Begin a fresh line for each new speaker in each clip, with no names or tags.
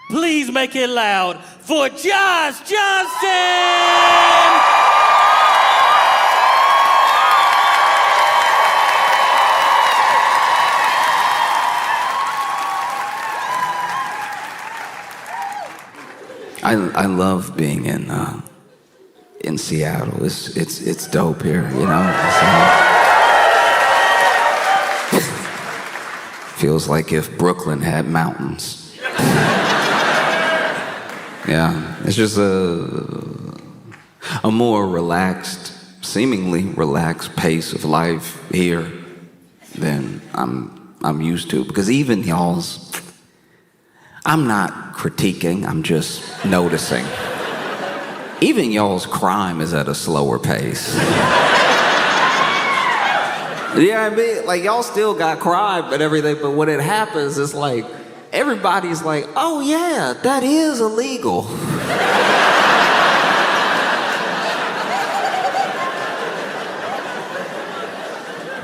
Please make it loud for Josh Johnson!
I love being in Seattle. It's dope here, you know. Feels like if Brooklyn had mountains. Yeah, it's just a more relaxed, seemingly relaxed pace of life here than I'm used to. Because even y'all's, I'm not critiquing, I'm just noticing. Even y'all's crime is at a slower pace. Yeah, I mean, like y'all still got crime and everything, but when it happens, it's like everybody's like, oh yeah, that is illegal.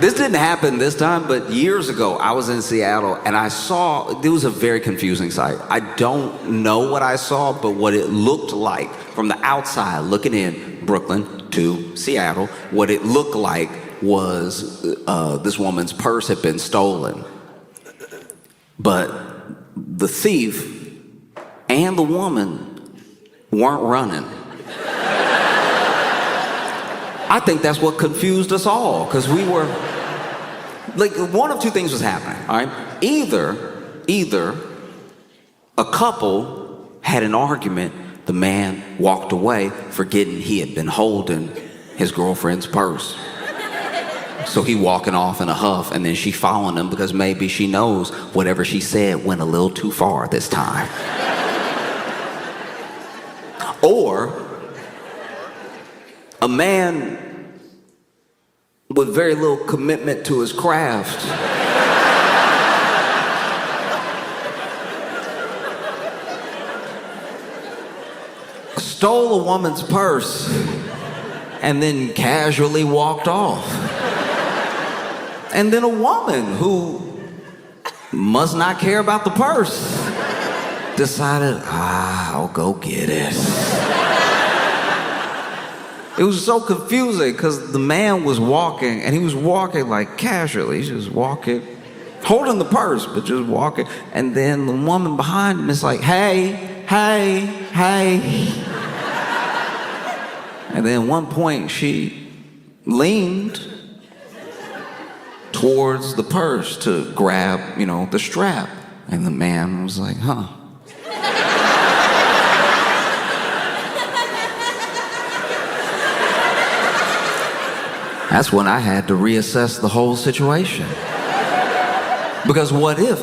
This didn't happen this time, but years ago, I was in Seattle and I saw, it was a very confusing sight. I don't know what I saw, but what it looked like from the outside, looking in Brooklyn to Seattle, what it looked like was this woman's purse had been stolen. But the thief and the woman weren't running. I think that's what confused us all, because we were, like, one of two things was happening, all right? Either a couple had an argument, the man walked away forgetting he had been holding his girlfriend's purse. So he walking off in a huff, and then she following him because maybe she knows whatever she said went a little too far this time. Or a man with very little commitment to his craft stole a woman's purse and then casually walked off. And then a woman who must not care about the purse decided, I'll go get it. It was so confusing because the man was walking, and he was walking like casually, just walking, holding the purse, but just walking. And then the woman behind him is like, hey, hey, hey. And then at one point she leaned towards the purse to grab, the strap. And the man was like, huh. That's when I had to reassess the whole situation. Because what if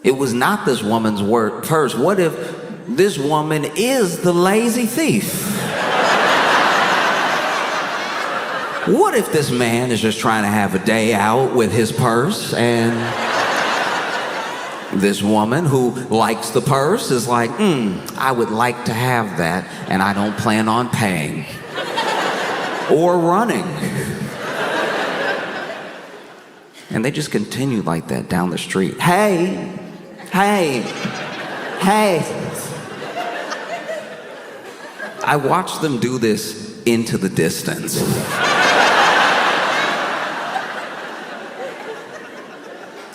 it was not this woman's purse? What if this woman is the lazy thief? What if this man is just trying to have a day out with his purse, and this woman who likes the purse is like, I would like to have that, and I don't plan on paying or running. And they just continue like that down the street. Hey, hey, hey. I watched them do this into the distance.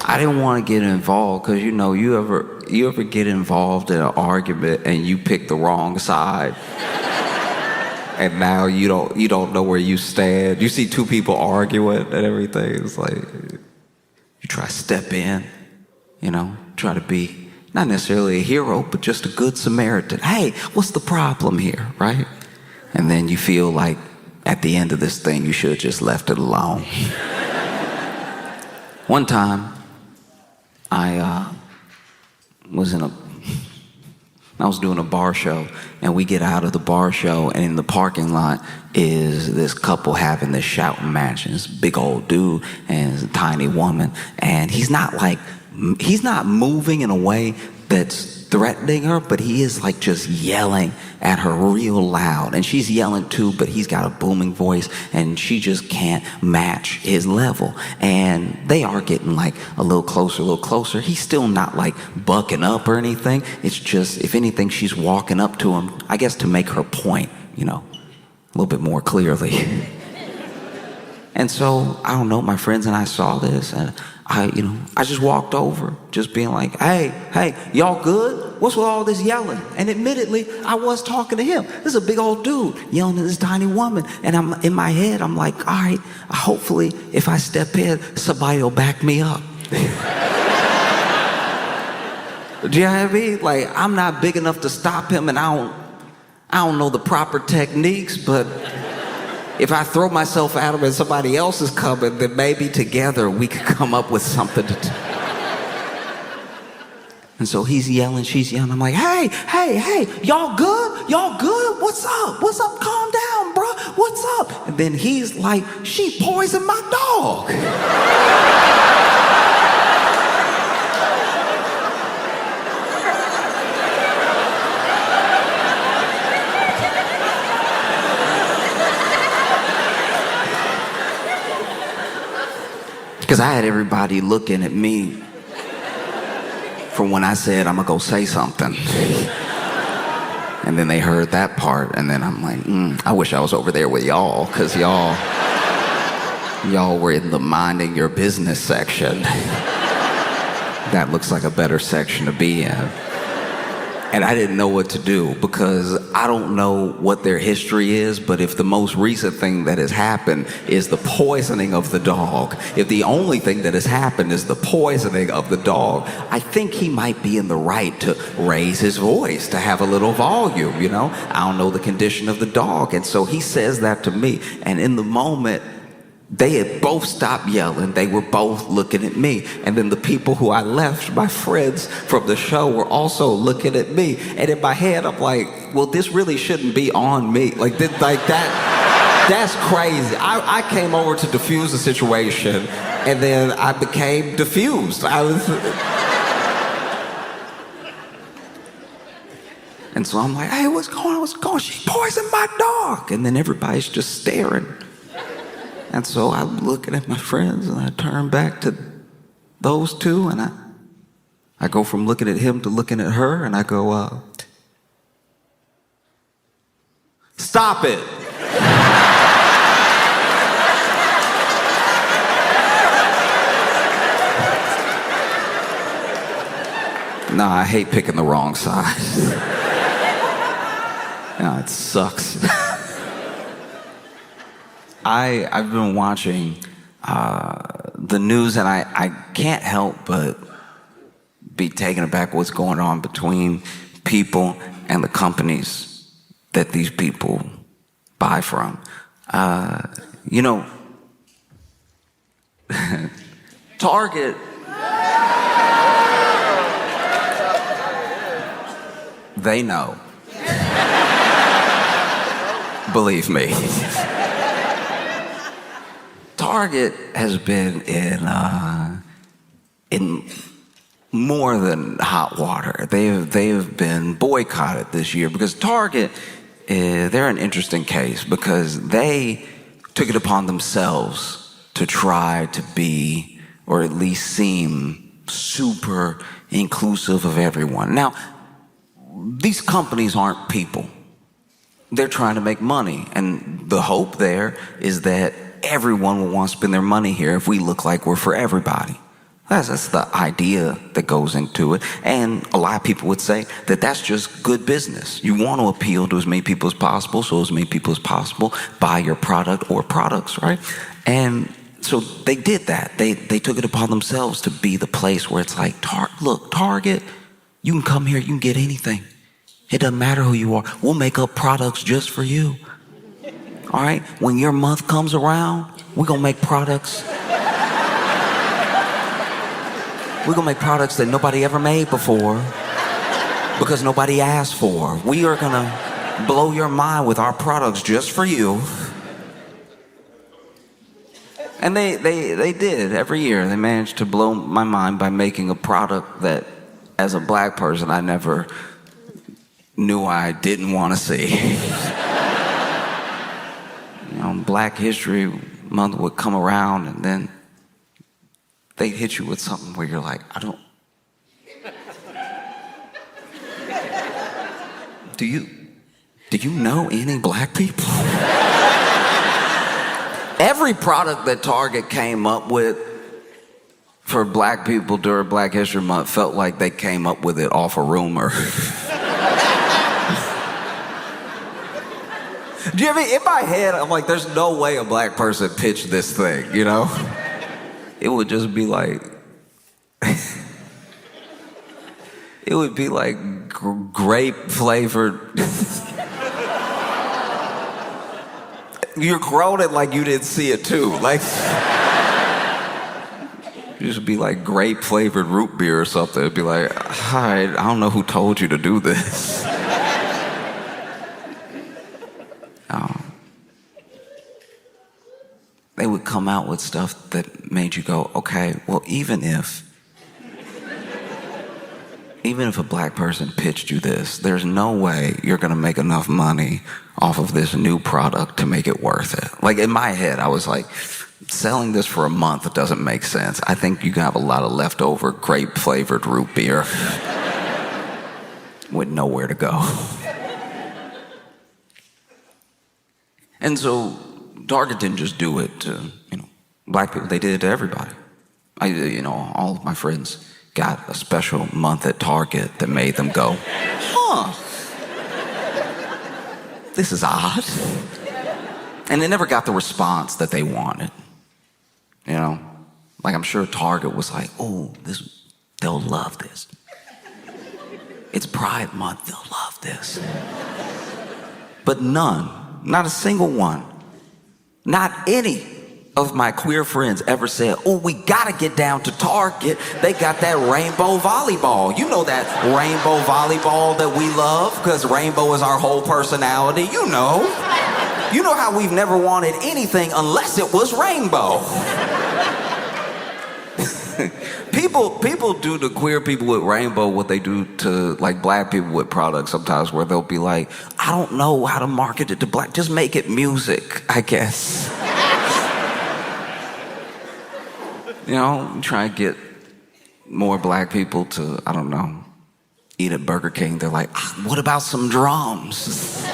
I didn't want to get involved because you ever get involved in an argument and you pick the wrong side, and now you don't know where you stand. You see two people arguing and everything. It's like you try to step in, try to be not necessarily a hero, but just a good Samaritan. Hey, what's the problem here, right? And then you feel like at the end of this thing you should have just left it alone. One time, I was doing a bar show, and we get out of the bar show, and in the parking lot is this couple having this shouting match, and this big old dude and this tiny woman, and he's not moving in a way that's threatening her, but he is like just yelling at her real loud. And she's yelling too, but he's got a booming voice and she just can't match his level. And they are getting like a little closer. He's still not like bucking up or anything. It's just, if anything, she's walking up to him, I guess to make her point, you know, a little bit more clearly. And so, I don't know, my friends and I saw this, and I just walked over, just being like, hey, y'all good? What's with all this yelling? And admittedly, I was talking to him. This is a big old dude yelling at this tiny woman. And I'm in my head, I'm like, all right, hopefully, if I step in, somebody will back me up. Do you know what I mean? Like, I'm not big enough to stop him, and I don't know the proper techniques, but if I throw myself at him and somebody else is coming, then maybe together we could come up with something to do. And so he's yelling, she's yelling. I'm like, hey, y'all good? Y'all good? What's up? What's up? Calm down, bro. What's up? And then he's like, she poisoned my dog. Because I had everybody looking at me from when I said, I'm going to go say something. And then they heard that part, and then I'm like, I wish I was over there with y'all, because y'all were in the minding your business section. That looks like a better section to be in. And I didn't know what to do, because I don't know what their history is, but if the most recent thing that has happened is the poisoning of the dog, if the only thing that has happened is the poisoning of the dog, I think he might be in the right to raise his voice, to have a little volume, you know? I don't know the condition of the dog. And so he says that to me, and in the moment, they had both stopped yelling. They were both looking at me. And then the people who I left, my friends from the show, were also looking at me. And in my head, I'm like, well, this really shouldn't be on me. Like that's crazy. I came over to diffuse the situation, and then I became diffused. And so I'm like, hey, what's going on? What's going on? She poisoned my dog. And then everybody's just staring. And so I'm looking at my friends, and I turn back to those two, and I go from looking at him to looking at her, and I go, stop it. Nah, I hate picking the wrong side. Nah, it sucks. I've been watching the news, and I can't help but be taken aback what's going on between people and the companies that these people buy from. You know, Target. They know. Believe me. Target has been in more than hot water. They have been boycotted this year because Target, they're an interesting case because they took it upon themselves to try to be, or at least seem, super inclusive of everyone. Now, these companies aren't people. They're trying to make money, and the hope there is that everyone will want to spend their money here if we look like we're for everybody. That's the idea that goes into it. And a lot of people would say that that's just good business. You want to appeal to as many people as possible, so as many people as possible buy your product or products, right? And so they did that. They took it upon themselves to be the place where it's like, look, Target, you can come here, you can get anything. It doesn't matter who you are. We'll make up products just for you. All right? When your month comes around, we're going to make products. We're going to make products that nobody ever made before because nobody asked for. We are going to blow your mind with our products just for you. And they did. Every year, they managed to blow my mind by making a product that as a black person, I never knew I didn't want to see. Black History Month would come around and then they'd hit you with something where you're like, do you know any black people? Every product that Target came up with for black people during Black History Month felt like they came up with it off a rumor. Do you ever, in my head, I'm like, there's no way a black person pitched this thing, It would just be like, it would be like grape flavored. You're groaning like you didn't see it too. Like, it just be like grape flavored root beer or something. It'd be like, hi, I don't know who told you to do this. They would come out with stuff that made you go, okay, well, even if a black person pitched you this, there's no way you're gonna make enough money off of this new product to make it worth it. Like, in my head, I was like, selling this for a month doesn't make sense. I think you can have a lot of leftover grape flavored root beer with nowhere to go. And so Target didn't just do it to, black people. They did it to everybody. All of my friends got a special month at Target that made them go, this is odd. And they never got the response that they wanted. Like, I'm sure Target was like, oh, they'll love this. It's Pride Month, they'll love this. But none, not a single one, not any of my queer friends ever said, oh, we gotta get down to Target. They got that rainbow volleyball. You know that rainbow volleyball that we love, because rainbow is our whole personality. You know how we've never wanted anything unless it was rainbow. People do to queer people with rainbow what they do to like black people with products sometimes, where they'll be like, I don't know how to market it to black, just make it music, I guess. Try and get more black people to, I don't know, eat at Burger King. They're like, what about some drums?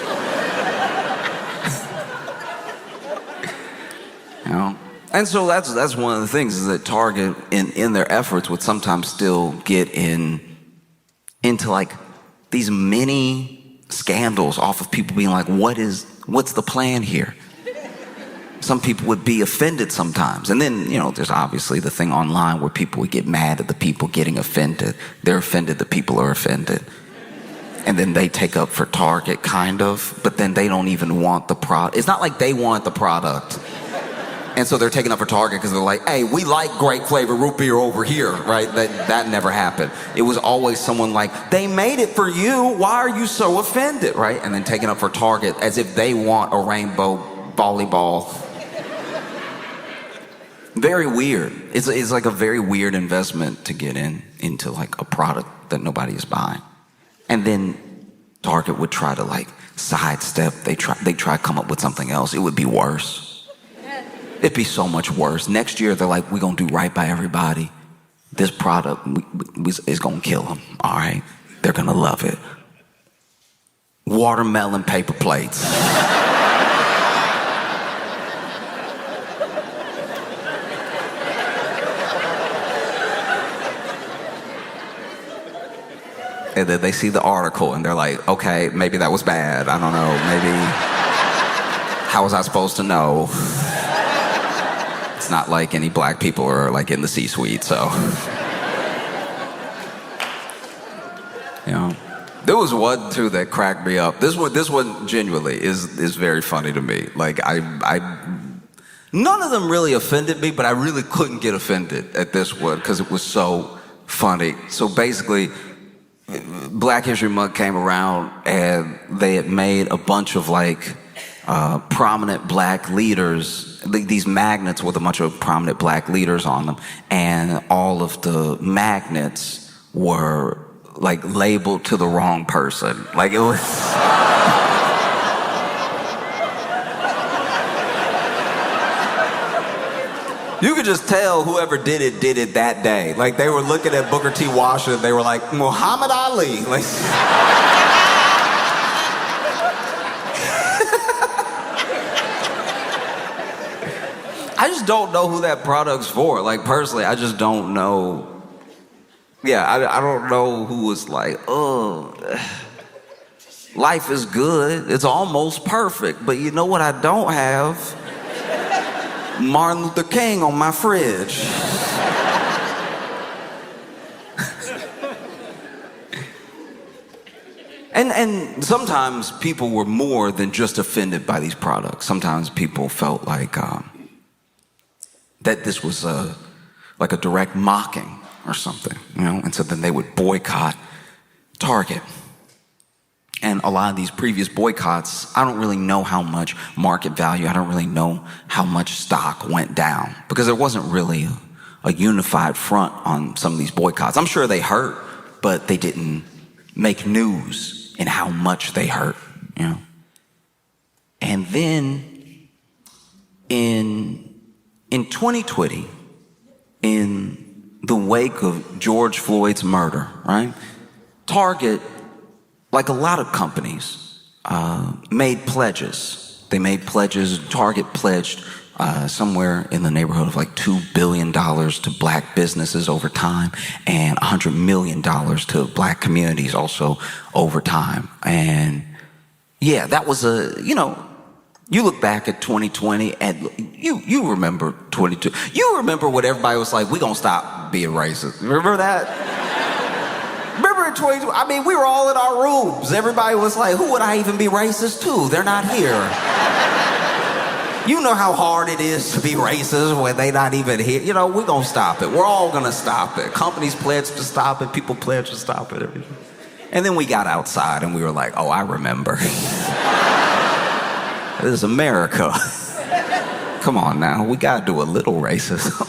And so that's one of the things, is that Target in their efforts would sometimes still get into like these mini scandals off of people being like, what's the plan here? Some people would be offended sometimes. And then, there's obviously the thing online where people would get mad at the people getting offended. They're offended, the people are offended. And then they take up for Target, kind of, but then they don't even want the product. It's not like they want the product. And so they're taking up for Target because they're like, hey, we like grape flavored root beer over here, right? That never happened. It was always someone like, they made it for you, why are you so offended, right? And then taking up for Target as if they want a rainbow volleyball. Very weird. It's like a very weird investment to get into like a product that nobody is buying. And then Target would try to like sidestep. They try to come up with something else. It would be worse. It'd be so much worse. Next year, they're like, we're going to do right by everybody. This product is going to kill them, all right? They're going to love it. Watermelon paper plates. And then they see the article and they're like, okay, maybe that was bad. I don't know. Maybe, how was I supposed to know? It's not like any black people are like in the C-suite, so. There was one too that cracked me up. This one genuinely is very funny to me. Like none of them really offended me, but I really couldn't get offended at this one because it was so funny. So basically, Black History Month came around and they had made a bunch of like prominent black leaders, these magnets with a bunch of prominent black leaders on them, and all of the magnets were like labeled to the wrong person. Like it was. You could just tell whoever did it that day. Like they were looking at Booker T. Washington, they were like, Muhammad Ali. Like, I just don't know who that product's for. Like personally, I just don't know. Yeah, I don't know who was like, oh, life is good. It's almost perfect. But you know what I don't have? Martin Luther King on my fridge. And sometimes people were more than just offended by these products. Sometimes people felt like that this was like a direct mocking or something, you know? And so then they would boycott Target. And a lot of these previous boycotts, I don't really know how much market value, I don't really know how much stock went down because there wasn't really a unified front on some of these boycotts. I'm sure they hurt, but they didn't make news in how much they hurt, you know? And then in 2020, in the wake of George Floyd's murder, right? Target, like a lot of companies, made pledges. They made pledges. Target pledged somewhere in the neighborhood of like $2 billion to black businesses over time and $100 million to black communities also over time. And yeah, that was you look back at 2020 and you remember 22. You remember what everybody was like, we gonna stop being racist. Remember that? Remember in 2020, I mean, we were all in our rooms. Everybody was like, who would I even be racist to? They're not here. You know how hard it is to be racist when they not even here. You know, we're gonna stop it. We're all gonna stop it. Companies pledged to stop it. People pledged to stop it. And then we got outside and we were like, oh, I remember. This is America. Come on now, we gotta do a little racism.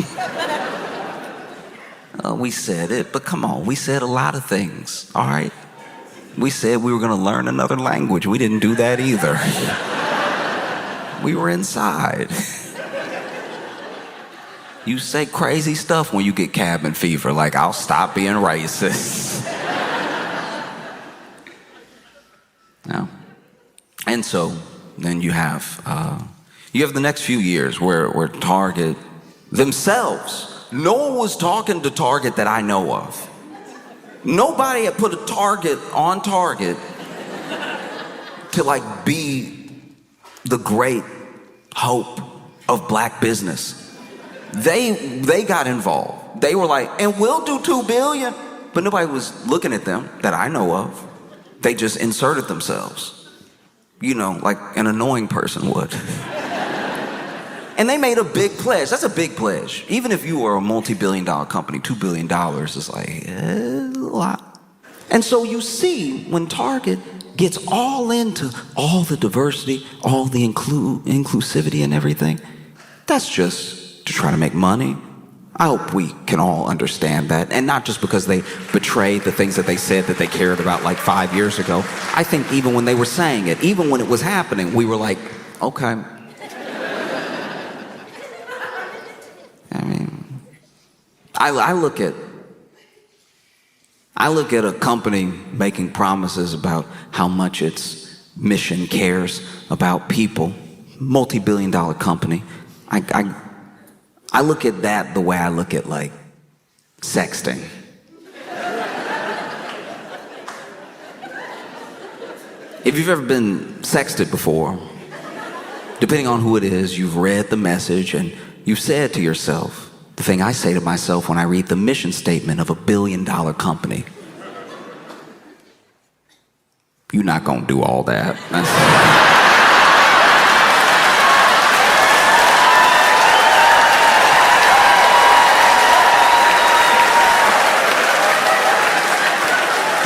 We said it, but come on, we said a lot of things, all right? We said we were gonna learn another language. We didn't do that either. We were inside. You say crazy stuff when you get cabin fever, like, I'll stop being racist. No. And so then you have the next few years where Target themselves, no one was talking to Target that I know of. Nobody had put a target on Target to like be the great hope of black business. They got involved. They were like, and we'll do $2 billion. But nobody was looking at them that I know of. They just inserted themselves, you know, like an annoying person would. And they made a big pledge. That's a big pledge. Even if you were a multi-billion-dollar company, $2 billion is like a lot. And so you see when Target gets all into all the diversity, all the inclusivity and everything, that's just to try to make money. I hope we can all understand that. And not just because they betrayed the things that they said that they cared about like 5 years ago. I think even when they were saying it, even when it was happening, we were like, okay. I mean, I look at a company making promises about how much its mission cares about people, multi-billion-dollar company. I look at that the way I look at like sexting. If you've ever been sexted before, depending on who it is, you've read the message and you've said to yourself, the thing I say to myself when I read the mission statement of $1 billion company, you're not gonna do all that.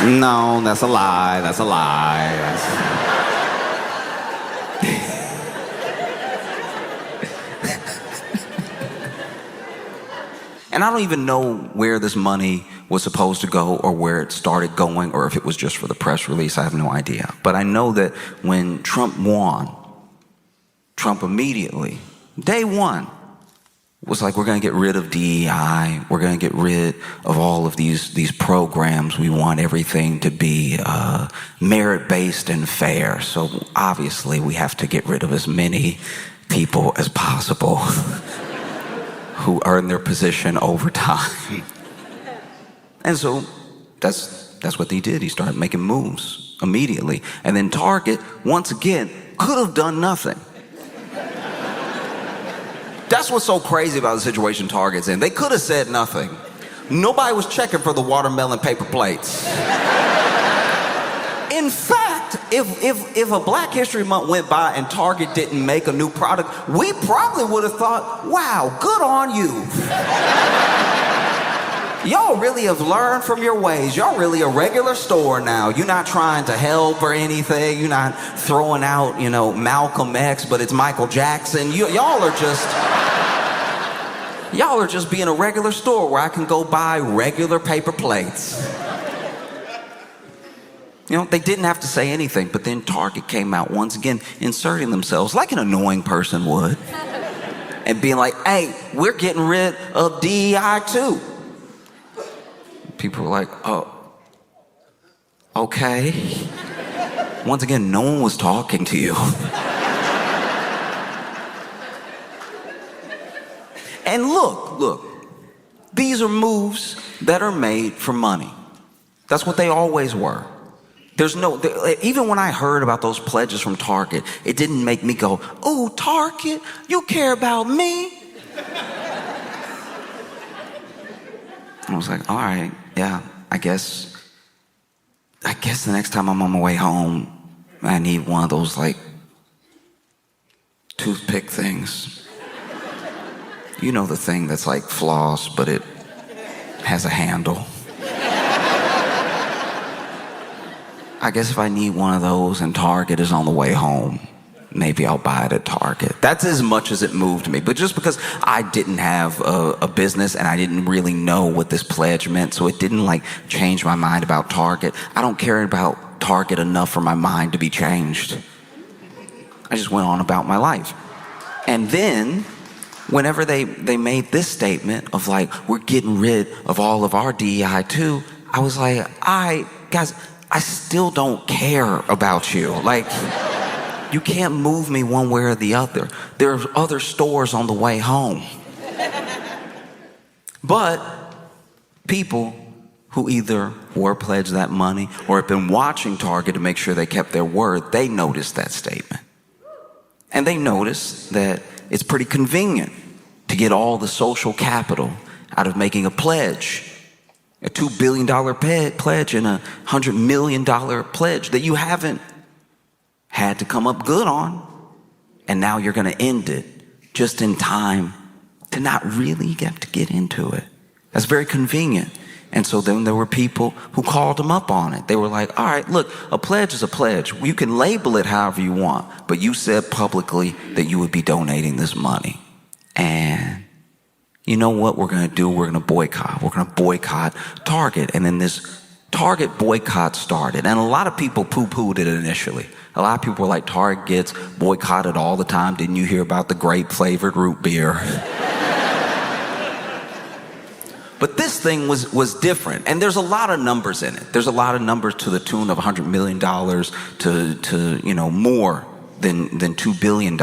No, that's a lie. That's a lie. And I don't even know where this money was supposed to go or where it started going or if it was just for the press release. I have no idea. But I know that when Trump won, Trump immediately, day one, was like, we're going to get rid of DEI. We're going to get rid of all of these programs. We want everything to be merit-based and fair. So obviously we have to get rid of as many people as possible who earn their position over time. And so that's what he did. He started making moves immediately. And then Target, once again, could have done nothing. That's what's so crazy about the situation Target's in. They could have said nothing. Nobody was checking for the watermelon paper plates. In fact, if a Black History Month went by and Target didn't make a new product, we probably would have thought, wow, good on you. Y'all really have learned from your ways. Y'all really a regular store now. You're not trying to help or anything. You're not throwing out, Malcolm X, but it's Michael Jackson. Y'all are just being a regular store where I can go buy regular paper plates. They didn't have to say anything, but then Target came out once again, inserting themselves like an annoying person would, and being like, hey, we're getting rid of DEI too. People were like, oh, okay. Once again, no one was talking to you. And look, these are moves that are made for money. That's what they always were. Even when I heard about those pledges from Target, it didn't make me go, oh, Target, you care about me? I was like, all right, yeah, I guess the next time I'm on my way home, I need one of those, toothpick things. You know, the thing that's like floss, but it has a handle. I guess if I need one of those and Target is on the way home, maybe I'll buy it at Target. That's as much as it moved me. But just because I didn't have a business and I didn't really know what this pledge meant, so it didn't change my mind about Target. I don't care about Target enough for my mind to be changed. I just went on about my life. And then whenever they made this statement of we're getting rid of all of our DEI too, I was like, guys, I still don't care about you. You can't move me one way or the other. There are other stores on the way home. But people who either were pledged that money or have been watching Target to make sure they kept their word, they noticed that statement. And they noticed that it's pretty convenient to get all the social capital out of making a pledge. A $2 billion pledge and a $100 million pledge that you haven't had to come up good on. And now you're going to end it just in time to not really have to get into it. That's very convenient. And so then there were people who called them up on it. They were like, all right, look, a pledge is a pledge. You can label it however you want, but you said publicly that you would be donating this money. And you know what we're going to do? We're going to boycott. We're going to boycott Target. And then this Target boycott started. And a lot of people poo-pooed it initially. A lot of people were like, Target gets boycotted all the time. Didn't you hear about the grape-flavored root beer? But this thing was different. And there's a lot of numbers in it. There's a lot of numbers to the tune of $100 million to more than $2 billion.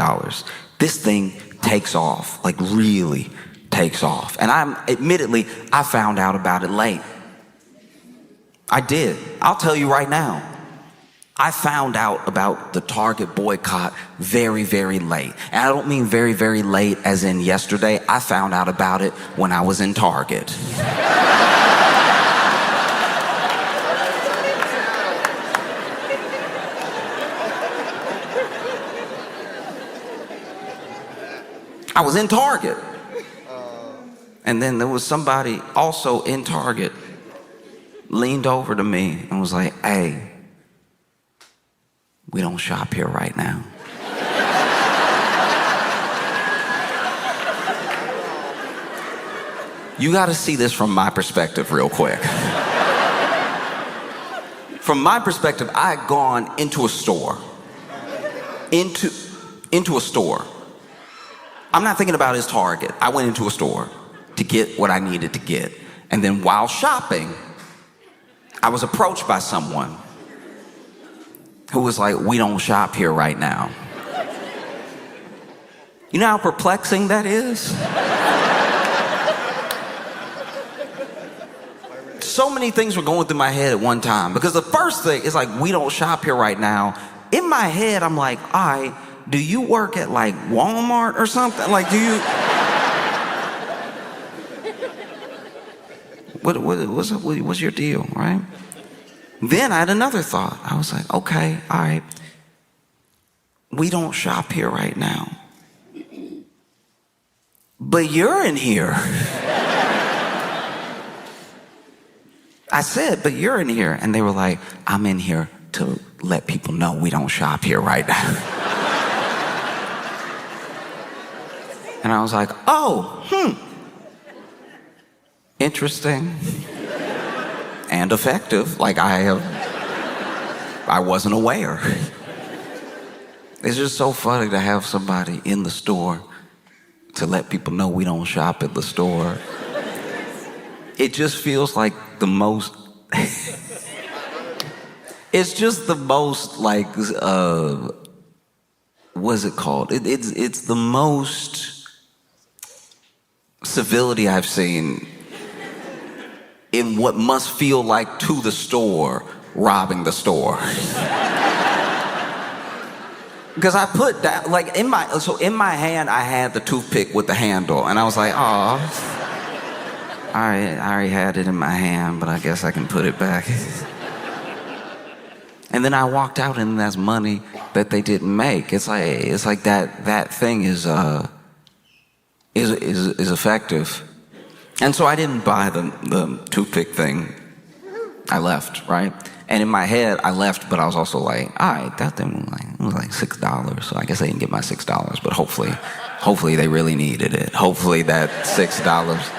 This thing takes off, really takes off. And I found out about it late. I did. I'll tell you right now. I found out about the Target boycott very, very late. And I don't mean very, very late as in yesterday. I found out about it when I was in Target. I was in Target. And then there was somebody also in Target leaned over to me and was like, hey, we don't shop here right now. You got to see this from my perspective real quick. From my perspective, I had gone into a store. Into a store. I'm not thinking about his Target. I went into a store to get what I needed to get. And then while shopping, I was approached by someone who was like, "We don't shop here right now." You know how perplexing that is? So many things were going through my head at one time, because the first thing is like, "We don't shop here right now." In my head, I'm like, "All right, do you work at like Walmart or something? Like, do you?" What's your deal, right? Then I had another thought. I was like, "Okay, all right, we don't shop here right now. But you're in here." I said, "But you're in here." And they were like, "I'm in here to let people know we don't shop here right now." And I was like, "Oh, interesting and effective." Like I wasn't aware. It's just so funny to have somebody in the store to let people know we don't shop at the store. It just feels like the most, it's just the most like, what's it called? It's the most civility I've seen in what must feel like to the store, robbing the store. Because I put that, like in my hand, I had the toothpick with the handle, and I was like, "Oh, I already had it in my hand, but I guess I can put it back." And then I walked out, and that's money that they didn't make. It's like that thing is effective. And so I didn't buy the toothpick thing. I left, right? And in my head, I left, but I was also like, all right, that thing was like $6. So I guess I didn't get my $6, but hopefully they really needed it. Hopefully that $6.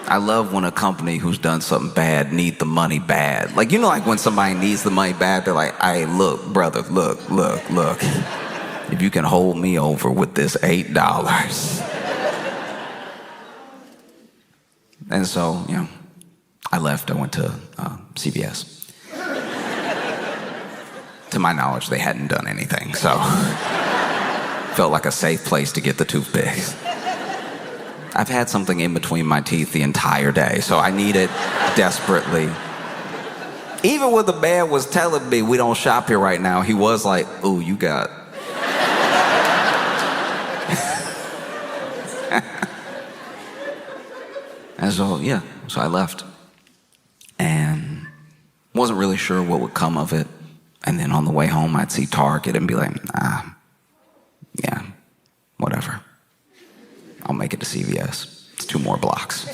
I love when a company who's done something bad need the money bad. Like, you know, like when somebody needs the money bad, they're like, "Hey, look, brother, look. If you can hold me over with this $8. And so, you know, I left. I went to CVS. To my knowledge, they hadn't done anything, so felt like a safe place to get the toothpicks. I've had something in between my teeth the entire day, so I need it desperately. Even when the man was telling me we don't shop here right now, he was like, "Ooh, you got..." And so, yeah, so I left. And wasn't really sure what would come of it. And then on the way home, I'd see Target and be like, yeah, whatever. I'll make it to CVS. It's 2 more blocks.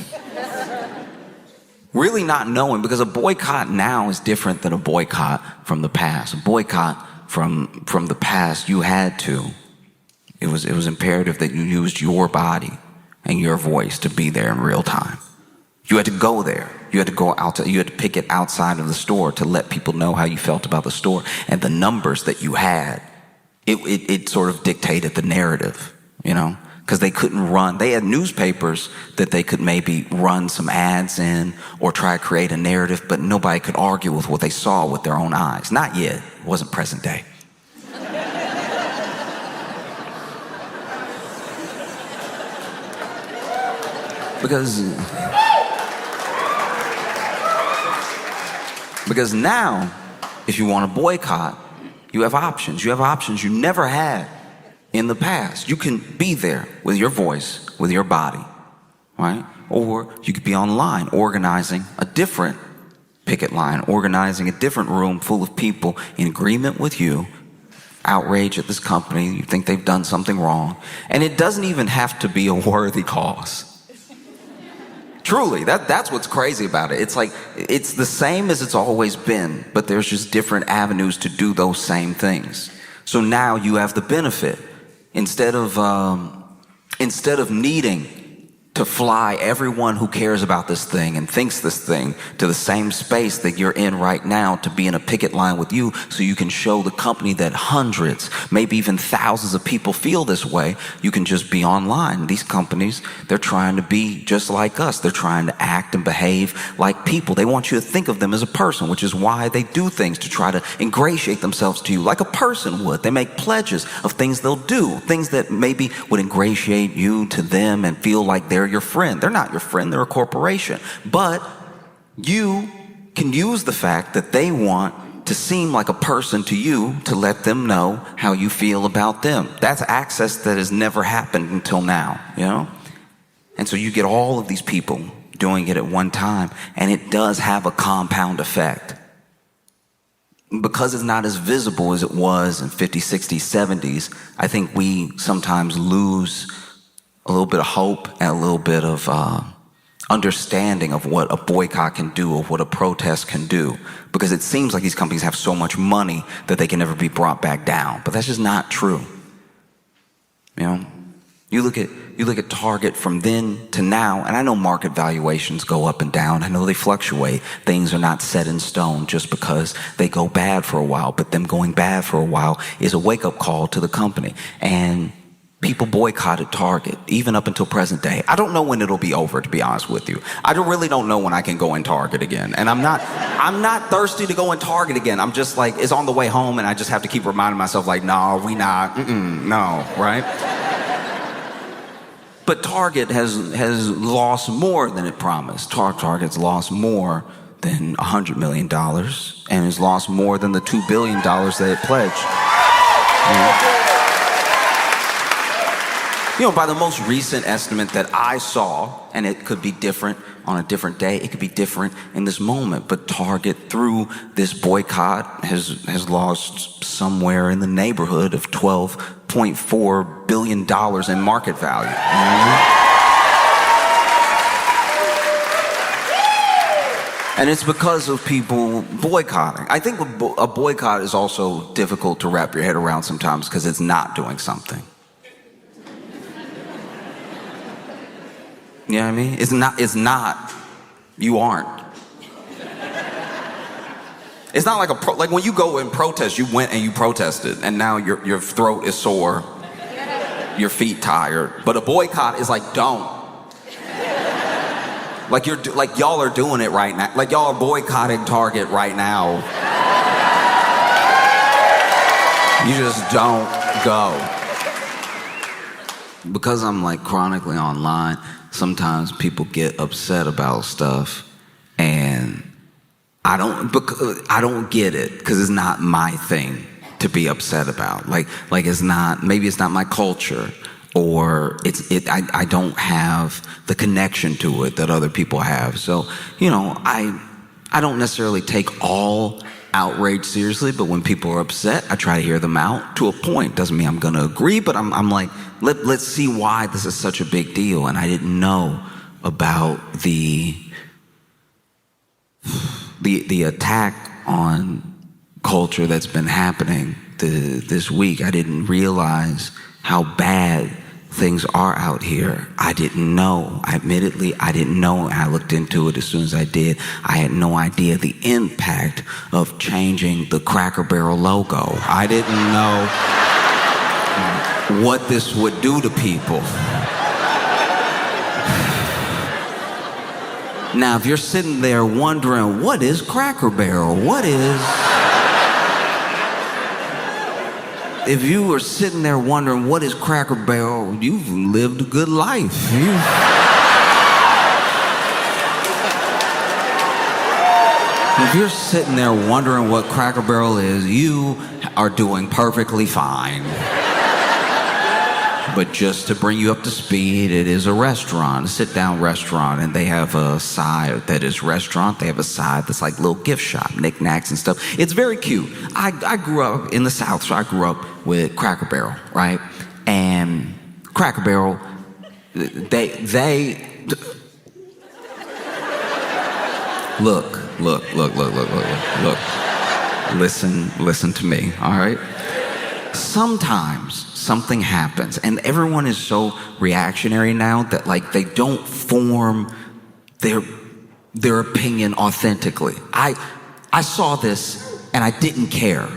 Really not knowing, because a boycott now is different than a boycott from the past. A boycott from the past, you had to. It was imperative that you used your body and your voice to be there in real time. You had to go there. You had to go out. You had to pick it outside of the store to let people know how you felt about the store. And the numbers that you had, it sort of dictated the narrative, you know? Because they couldn't run. They had newspapers that they could maybe run some ads in or try to create a narrative, but nobody could argue with what they saw with their own eyes. Not yet. It wasn't present day. Because now, if you want to boycott, you have options. You have options you never had in the past. You can be there with your voice, with your body, right? Or you could be online organizing a different picket line, organizing a different room full of people in agreement with you, outrage at this company, you think they've done something wrong. And it doesn't even have to be a worthy cause. Truly, that's what's crazy about it. It's like, it's the same as it's always been, but there's just different avenues to do those same things. So now you have the benefit. Instead of needing to fly everyone who cares about this thing and thinks this thing to the same space that you're in right now, to be in a picket line with you so you can show the company that hundreds, maybe even thousands of people feel this way. You can just be online. These companies, they're trying to be just like us. They're trying to act and behave like people. They want you to think of them as a person, which is why they do things to try to ingratiate themselves to you like a person would. They make pledges of things they'll do, things that maybe would ingratiate you to them and feel like they're your friend. They're not your friend, they're a corporation. But you can use the fact that they want to seem like a person to you to let them know how you feel about them. That's access that has never happened until now, you know? And so you get all of these people doing it at one time, and it does have a compound effect. Because it's not as visible as it was in 50s, 60s, 70s, I think we sometimes lose a little bit of hope and a little bit of understanding of what a boycott can do, of what a protest can do, because it seems like these companies have so much money that they can never be brought back down. But that's just not true. You know, you look at Target from then to now, and I know market valuations go up and down. I know they fluctuate. Things are not set in stone just because they go bad for a while, but them going bad for a while is a wake-up call to the company. And people boycotted Target, even up until present day. I don't know when it'll be over, to be honest with you. I really don't know when I can go in Target again. And I'm not thirsty to go in Target again. I'm just like, it's on the way home, and I just have to keep reminding myself, like, no, we not, no, right? But Target has lost more than it promised. Target's lost more than $100 million, and has lost more than the $2 billion that it pledged. You know, by the most recent estimate that I saw, and it could be different on a different day, it could be different in this moment, but Target, through this boycott, has lost somewhere in the neighborhood of $12.4 billion in market value. And it's because of people boycotting. I think a boycott is also difficult to wrap your head around sometimes because it's not doing something. You know what I mean? It's not, you aren't. It's not like like when you go and protest, you went and you protested, and now your throat is sore, your feet tired. But a boycott is like, don't. Like y'all are doing it right now. Like y'all are boycotting Target right now. You just don't go. Because I'm like chronically online, sometimes people get upset about stuff, and I don't get it because it's not my thing to be upset about. Like it's not, maybe it's not my culture, or I don't have the connection to it that other people have. So, you know, I don't necessarily take all outrage seriously, but when people are upset, I try to hear them out to a point. Doesn't mean I'm gonna agree, but I'm like, let's see why this is such a big deal. And I didn't know about the attack on culture that's been happening this week. I didn't realize how bad things are out here. I didn't know. Admittedly, I didn't know. I looked into it as soon as I did. I had no idea the impact of changing the Cracker Barrel logo. I didn't know what this would do to people. Now, if you're sitting there wondering, what is Cracker Barrel? If you were sitting there wondering, what is Cracker Barrel? You've lived a good life. If you're sitting there wondering what Cracker Barrel is, you are doing perfectly fine. But just to bring you up to speed, it is a restaurant, a sit-down restaurant, and they have a side that is restaurant. They have a side that's like little gift shop, knickknacks and stuff. It's very cute. I grew up in the South, so I grew up with Cracker Barrel, right? And Cracker Barrel, they look. Listen to me, all right? sometimes something happens, and everyone is so reactionary now that like they don't form their opinion authentically. I saw this and I didn't care.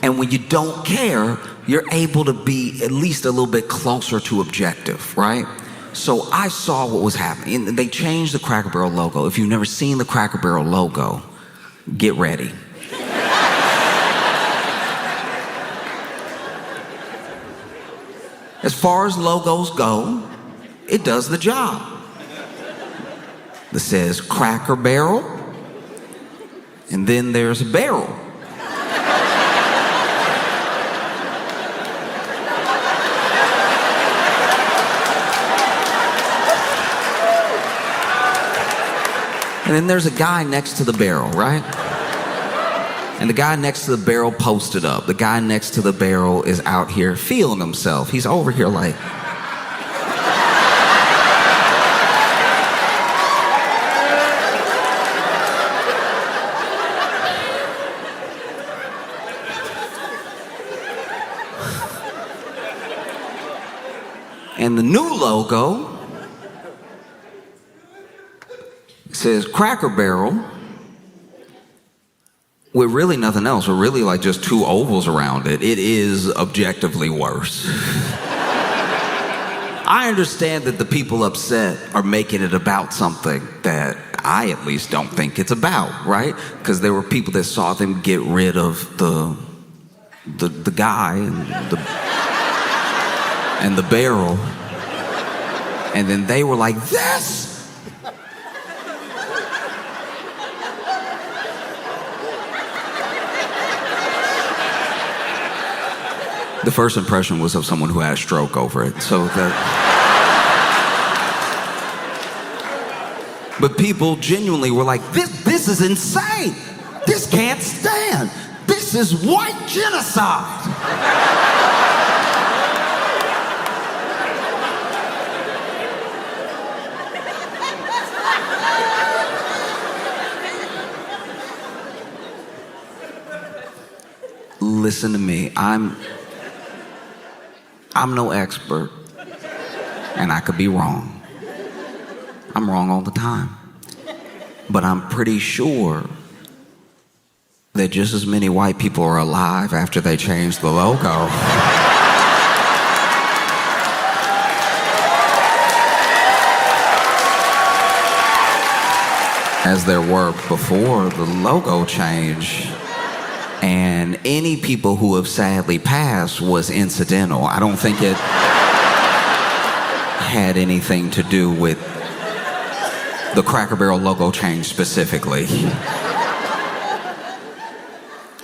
And when you don't care, you're able to be at least a little bit closer to objective, right? So I saw what was happening. And they changed the Cracker Barrel logo. If you've never seen the Cracker Barrel logo, get ready. As far as logos go, it does the job. It says Cracker Barrel, and then there's a barrel. And then there's a guy next to the barrel, right? And the guy next to the barrel posted up. The guy next to the barrel is out here feeling himself. He's over here like... And the new logo says Cracker Barrel with really nothing else, or really like just two ovals around it. It is objectively worse. I understand that the people upset are making it about something that I at least don't think it's about, right? Because there were people that saw them get rid of the guy and the barrel, and then they were like, this. The first impression was of someone who had a stroke over it. So that. But people genuinely were like, this is insane. This can't stand. This is white genocide. Listen to me. I'm no expert, and I could be wrong. I'm wrong all the time. But I'm pretty sure that just as many white people are alive after they changed the logo as there were before the logo change. And any people who have sadly passed was incidental. I don't think it had anything to do with the Cracker Barrel logo change specifically.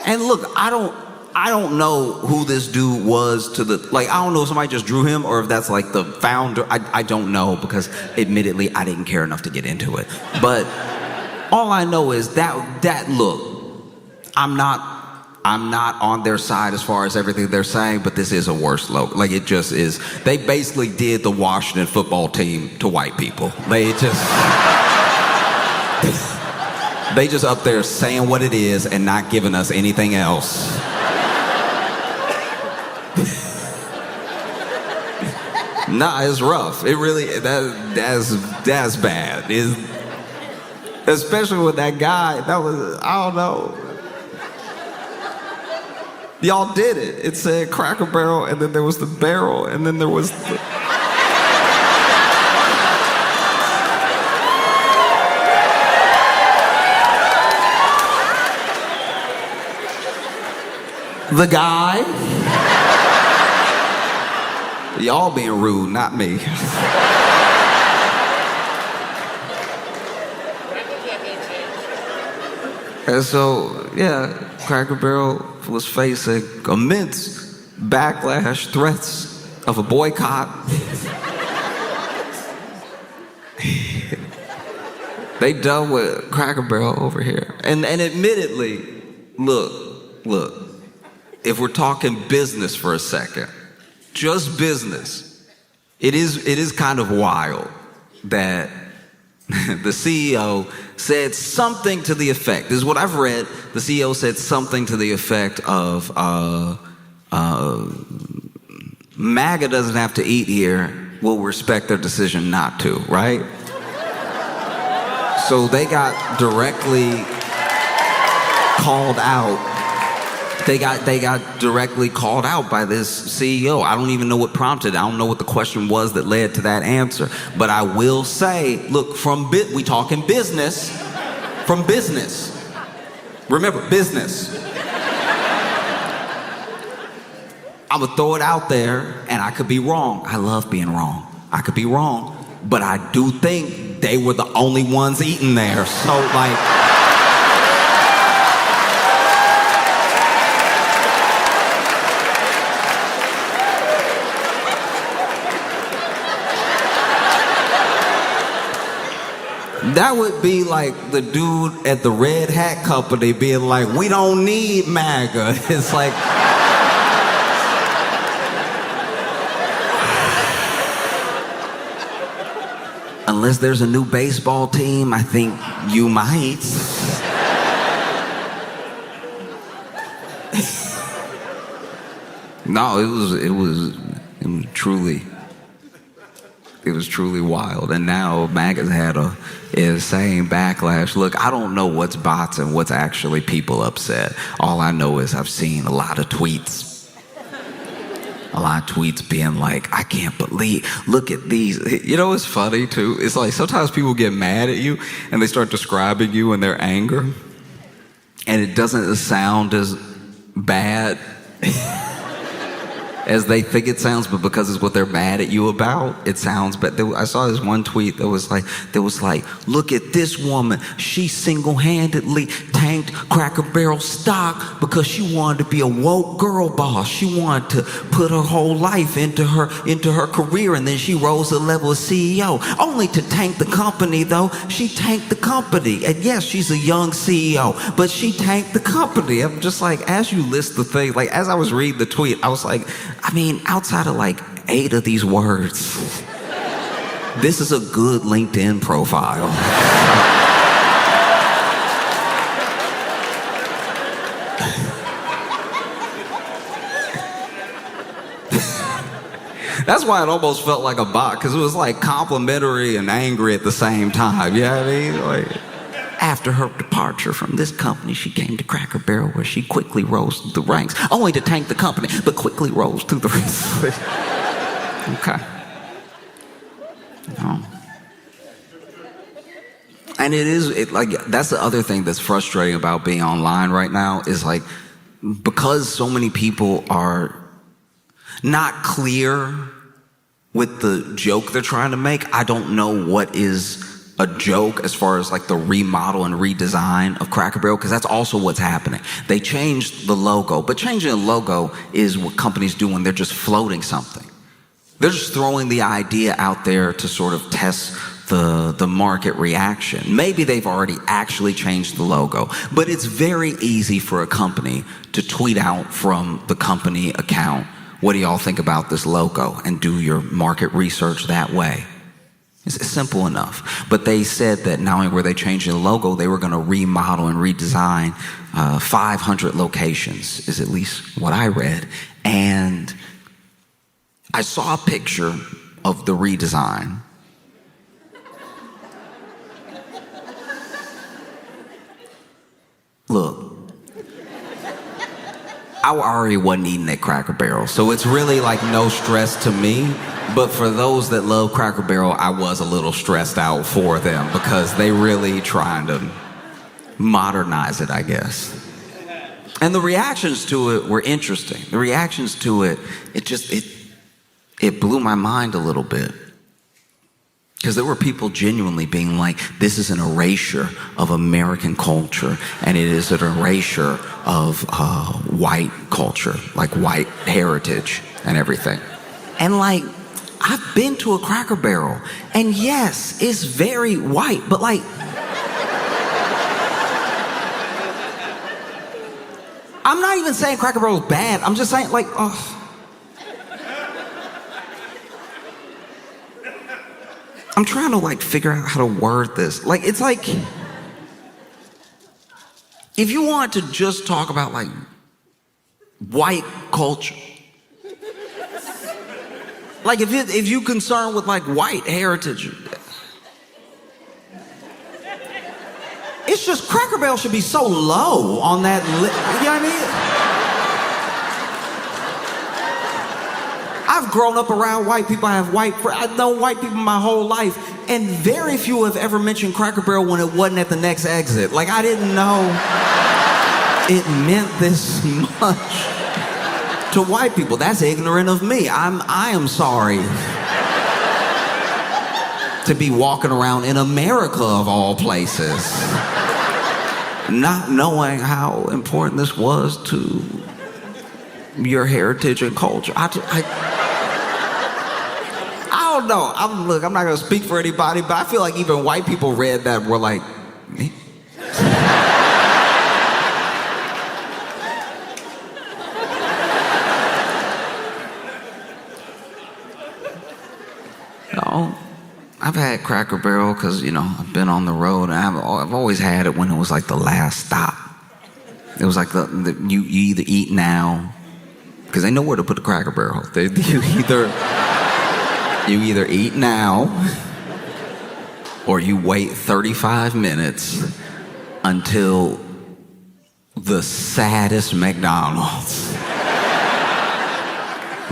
And look, I don't know who this dude was to the, like, I don't know if somebody just drew him or if that's like the founder. I don't know, because admittedly I didn't care enough to get into it. But all I know is that look, I'm not on their side as far as everything they're saying, but this is a worse logo. Like, it just is. They basically did the Washington football team to white people. They just up there saying what it is and not giving us anything else. Nah, it's rough. It really, that's bad. Especially with that guy, that was, I don't know. Y'all did it. It said Cracker Barrel, and then there was the barrel, and then there was the... the guy. Y'all being rude, not me. And so, yeah, Cracker Barrel was facing immense backlash, threats of a boycott. They done with Cracker Barrel over here. And admittedly, look, if we're talking business for a second, just business, it is kind of wild that the CEO said something to the effect, this is what I've read, the CEO said something to the effect of, MAGA doesn't have to eat here. We'll respect their decision not to, right? So they got directly called out. They got directly called out by this CEO. I don't even know what prompted it. I don't know what the question was that led to that answer. But I will say, look, we talking business. From business. Remember, business. I'm gonna throw it out there, and I could be wrong. I love being wrong. I could be wrong, but I do think they were the only ones eating there. So, like, that would be like the dude at the Red Hat Company being like, we don't need MAGA. It's like, unless there's a new baseball team, I think you might. No, it was truly wild. And now MAGA's had a insane backlash. Look, I don't know what's bots and what's actually people upset. All I know is I've seen a lot of tweets. A lot of tweets being like, I can't believe, look at these. You know what's funny too? It's like sometimes people get mad at you and they start describing you in their anger. And it doesn't sound as bad as they think it sounds, but because it's what they're mad at you about, it sounds bad. I saw this one tweet that was like, look at this woman. She single-handedly tanked Cracker Barrel stock because she wanted to be a woke girl boss. She wanted to put her whole life into her career, and then she rose to the level of CEO, only to tank the company, though. She tanked the company. And yes, she's a young CEO, but she tanked the company. I'm just like, as you list the things, like as I was reading the tweet, I was like, I mean, outside of like 8 of these words, this is a good LinkedIn profile. That's why it almost felt like a bot, because it was like complimentary and angry at the same time. You know what I mean? Like, after her departure from this company, she came to Cracker Barrel, where she quickly rose through the ranks, only to tank the company, but quickly rose through the ranks. Okay. No. And like, that's the other thing that's frustrating about being online right now is like, because so many people are not clear with the joke they're trying to make, I don't know what is a joke as far as like the remodel and redesign of Cracker Barrel, because that's also what's happening. They changed the logo, but changing the logo is what companies do when they're just floating something. They're just throwing the idea out there to sort of test the market reaction. Maybe they've already actually changed the logo, but it's very easy for a company to tweet out from the company account, what do y'all think about this logo? And do your market research that way. It's simple enough. But they said that not only were they changing the logo, they were going to remodel and redesign 500 locations, is at least what I read. And I saw a picture of the redesign. Look, I already wasn't eating at Cracker Barrel, so it's really like no stress to me. But for those that love Cracker Barrel, I was a little stressed out for them because they really trying to modernize it, I guess. And the reactions to it were interesting. The reactions to it, it blew my mind a little bit. Because there were people genuinely being like, this is an erasure of American culture, and it is an erasure of white culture, like white heritage and everything. And like, I've been to a Cracker Barrel, and yes, it's very white, but like, I'm not even saying Cracker Barrel is bad. I'm just saying, like, I'm trying to like figure out how to word this. Like, it's like, if you want to just talk about like white culture. Like if you concerned with like white heritage, it's just Cracker Barrel should be so low on that you know what I mean? I've grown up around white people. I've known white people my whole life, and very few have ever mentioned Cracker Barrel when it wasn't at the next exit. Like, I didn't know it meant this much to white people. That's ignorant of me. I am sorry to be walking around in America of all places, not knowing how important this was to your heritage and culture. I don't know. I'm not gonna speak for anybody, but I feel like even white people read that and were like, me? No, I've had Cracker Barrel because, you know, I've been on the road, and I've always had it when it was like the last stop. It was like you either eat now, because they know where to put the Cracker Barrel. You either eat now, or you wait 35 minutes until the saddest McDonald's.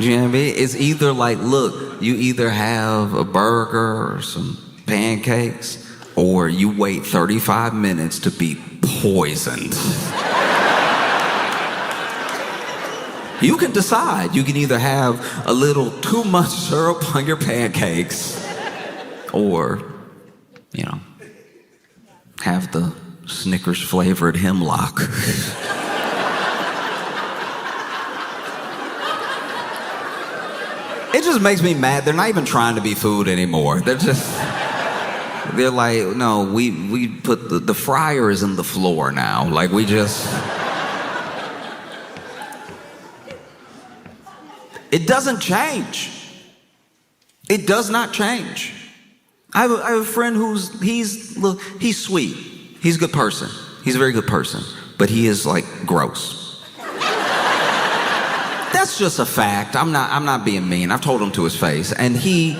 You know what I mean? It's either like, look, you either have a burger or some pancakes, or you wait 35 minutes to be poisoned. You can decide. You can either have a little too much syrup on your pancakes, or, you know, have the Snickers flavored hemlock. It just makes me mad. They're not even trying to be food anymore. They're like, no, we put the fryer is in the floor now. Like, we just... It doesn't change. It does not change. I have a friend he's sweet. He's a good person. He's a very good person. But he is like gross. That's just a fact. I'm not being mean. I've told him to his face. And he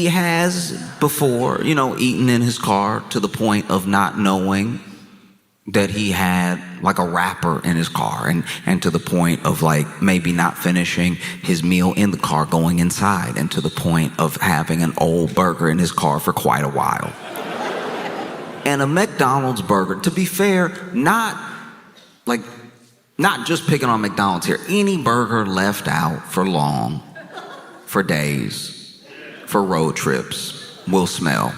has before, you know, eaten in his car to the point of not knowing that he had like a wrapper in his car, and to the point of like maybe not finishing his meal in the car, going inside, and to the point of having an old burger in his car for quite a while. And a McDonald's burger, to be fair, not just picking on McDonald's here, any burger left out for long, for days, for road trips will smell.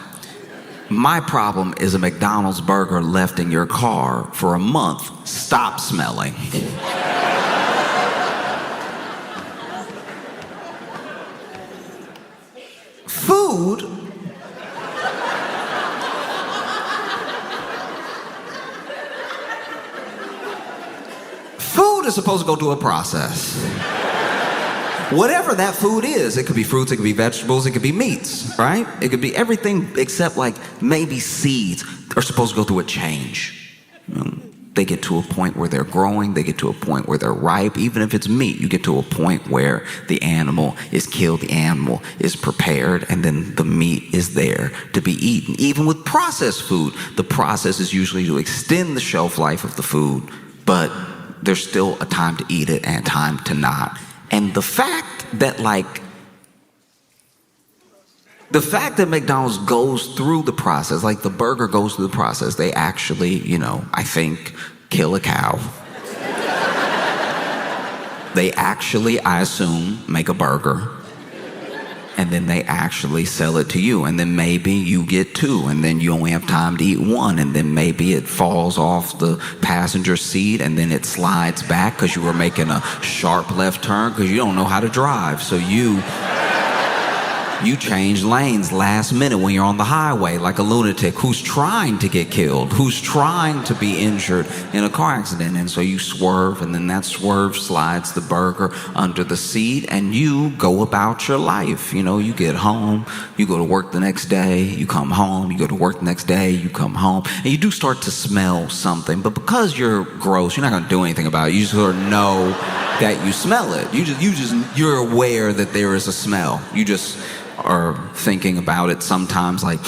My problem is a McDonald's burger left in your car for a month. Stop smelling. Food is supposed to go through a process. Whatever that food is, it could be fruits, it could be vegetables, it could be meats, right? It could be everything except like maybe seeds are supposed to go through a change. You know, they get to a point where they're growing, they get to a point where they're ripe. Even if it's meat, you get to a point where the animal is killed, the animal is prepared, and then the meat is there to be eaten. Even with processed food, the process is usually to extend the shelf life of the food, but there's still a time to eat it and a time to not. And the fact that McDonald's goes through the process, like the burger goes through the process, they actually, you know, I think, kill a cow. They actually, I assume, make a burger. And then they actually sell it to you. And then maybe you get two, and then you only have time to eat one. And then maybe it falls off the passenger seat, and then it slides back because you were making a sharp left turn because you don't know how to drive. So you You change lanes last minute when you're on the highway like a lunatic who's trying to get killed, who's trying to be injured in a car accident. And so you swerve, and then that swerve slides the burger under the seat, and you go about your life. You know, you get home, you go to work the next day, you come home, you go to work the next day, you come home, and you do start to smell something. But because you're gross, you're not going to do anything about it. You just sort of know that you smell it. You're aware that there is a smell. You just are thinking about it sometimes like,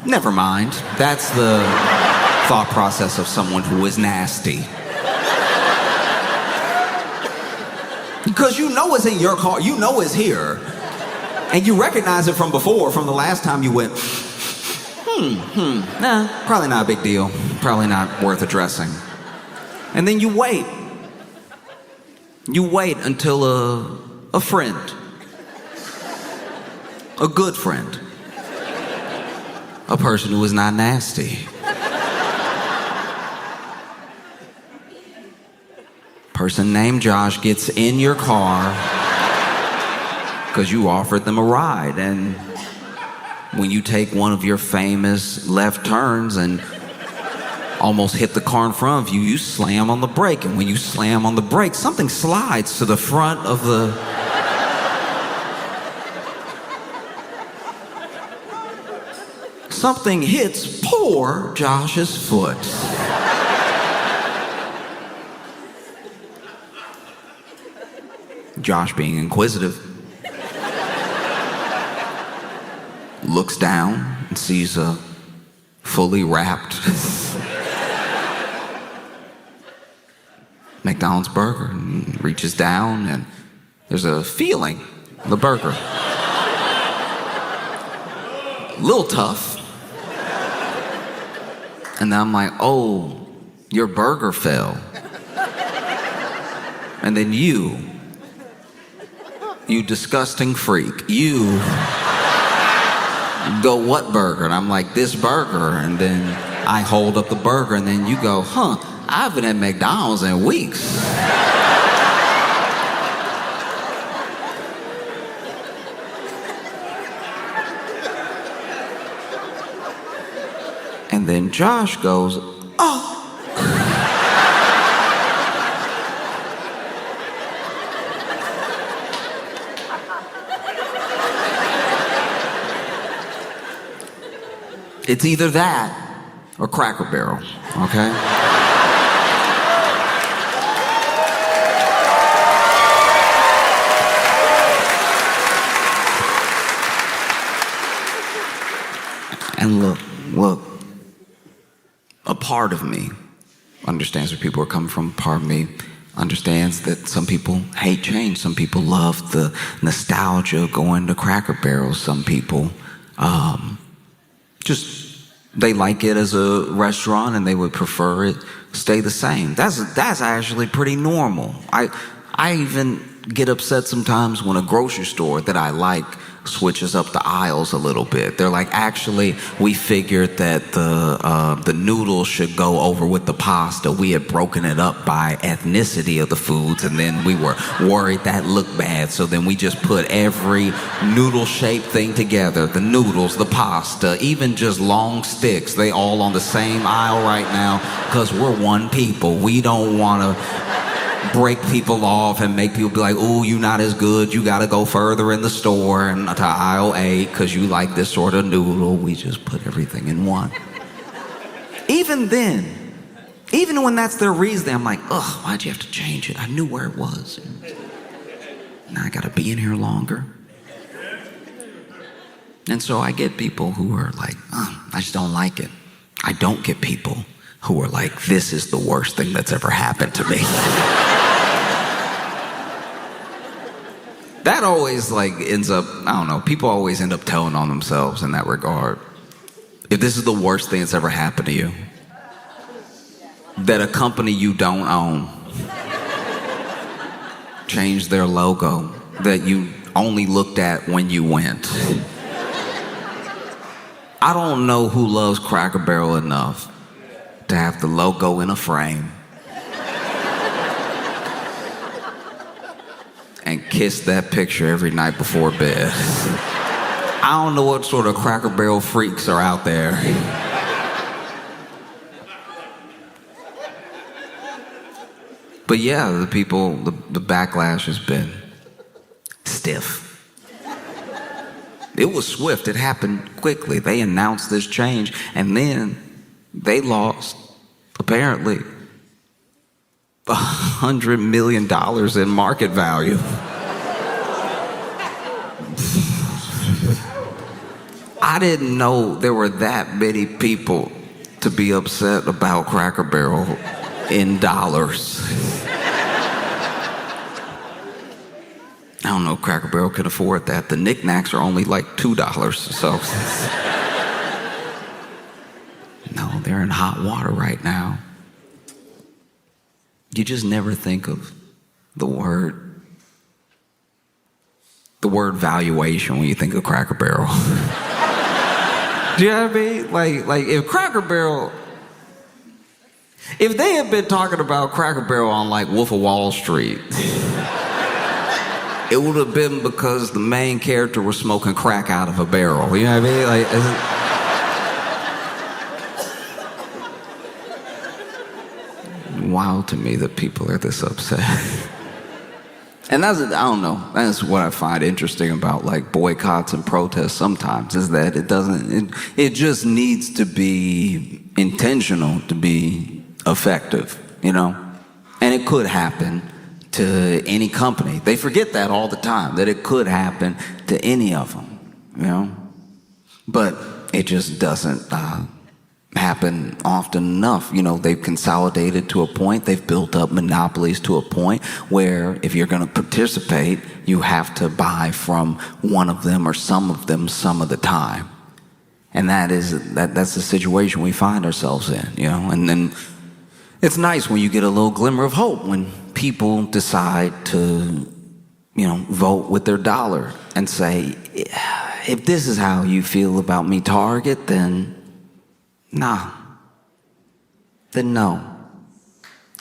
never mind. That's the thought process of someone who is nasty. Because you know it's in your car, you know it's here. And you recognize it from before, from the last time you went, probably not a big deal. Probably not worth addressing. And then you wait. You wait until a friend, a good friend, a person who is not nasty, person named Josh gets in your car because you offered them a ride. And when you take one of your famous left turns and almost hit the car in front of you, you slam on the brake. And when you slam on the brake, something slides to the front of the... Something hits poor Josh's foot. Josh, being inquisitive, looks down and sees a fully wrapped McDonald's burger, and reaches down, and there's a feeling in the burger. A little tough. And then I'm like, oh, your burger fell. And then you disgusting freak, you go, what burger? And I'm like, this burger. And then I hold up the burger, and then you go, I haven't had McDonald's in weeks. And then Josh goes, oh. It's either that or Cracker Barrel, okay? And look, a part of me understands where people are coming from. A part of me understands that some people hate change. Some people love the nostalgia of going to Cracker Barrel. Some people they like it as a restaurant, and they would prefer it stay the same. That's actually pretty normal. I even get upset sometimes when a grocery store that I like switches up the aisles a little bit. They're like, actually, we figured that the noodles should go over with the pasta. We had broken it up by ethnicity of the foods, and then we were worried that looked bad. So then we just put every noodle-shaped thing together, the noodles, the pasta, even just long sticks, they all on the same aisle right now, because we're one people. We don't want to break people off and make people be like, ooh, you're not as good, you gotta go further in the store and to aisle 8 because you like this sort of noodle. We just put everything in one. Even then, even when that's their reason, I'm like, ugh, why'd you have to change it? I knew where it was. Now I gotta be in here longer. And so I get people who are like, I just don't like it. I don't get people who are like, this is the worst thing that's ever happened to me. That always ends up, I don't know, people always end up telling on themselves in that regard. If this is the worst thing that's ever happened to you, that a company you don't own changed their logo that you only looked at when you went. I don't know who loves Cracker Barrel enough to have the logo in a frame and kiss that picture every night before bed. I don't know what sort of Cracker Barrel freaks are out there. But yeah, the backlash has been stiff. It was swift. It happened quickly. They announced this change, and then they lost, apparently, $100 million in market value. I didn't know there were that many people to be upset about Cracker Barrel in dollars. I don't know if Cracker Barrel can afford that. The knickknacks are only like $2, so. No, they're in hot water right now. You just never think of the word valuation when you think of Cracker Barrel. Do you know what I mean? Like if Cracker Barrel, if they had been talking about Cracker Barrel on like Wolf of Wall Street, it would have been because the main character was smoking crack out of a barrel. You know what I mean? Wild to me that people are this upset. And I don't know, that's what I find interesting about like boycotts and protests sometimes, is that it just needs to be intentional to be effective, you know? And it could happen to any company. They forget that all the time, that it could happen to any of them, you know? But it just doesn't happen often enough. You know, they've consolidated to a point, they've built up monopolies to a point where if you're going to participate, you have to buy from one of them or some of them some of the time. And that's the situation we find ourselves in, you know? And then it's nice when you get a little glimmer of hope when people decide to, you know, vote with their dollar and say, if this is how you feel about me, Target, then nah. Then no.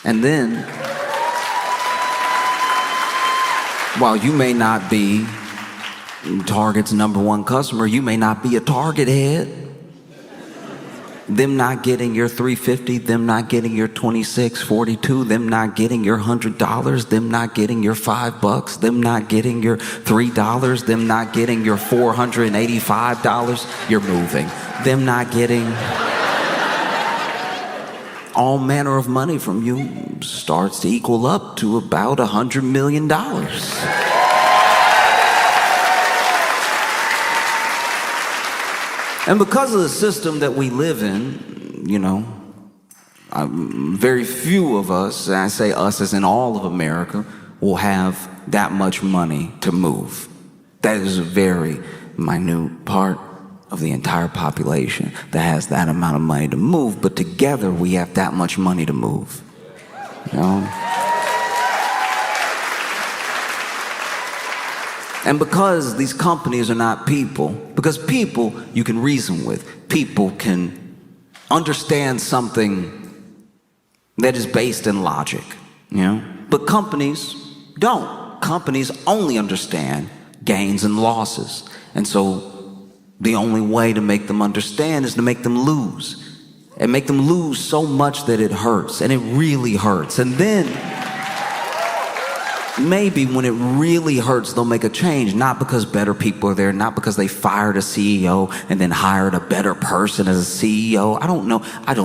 And then, while you may not be Target's #1 customer, you may not be a Target head. Them not getting your $350, them not getting your $26.42, them not getting your $100, them not getting your $5, them not getting your $3, them not getting your $485 you're moving, them not getting all manner of money from you starts to equal up to about $100 million. And because of the system that we live in, you know, very few of us, and I say us as in all of America, will have that much money to move. That is a very minute part of the entire population that has that amount of money to move, but together we have that much money to move, you know? And because these companies are not people, because people you can reason with, people can understand something that is based in logic, you know? But companies don't. Companies only understand gains and losses. And so the only way to make them understand is to make them lose. And make them lose so much that it hurts, and it really hurts. And then maybe when it really hurts, they'll make a change, not because better people are there, not because they fired a CEO and then hired a better person as a CEO. I don't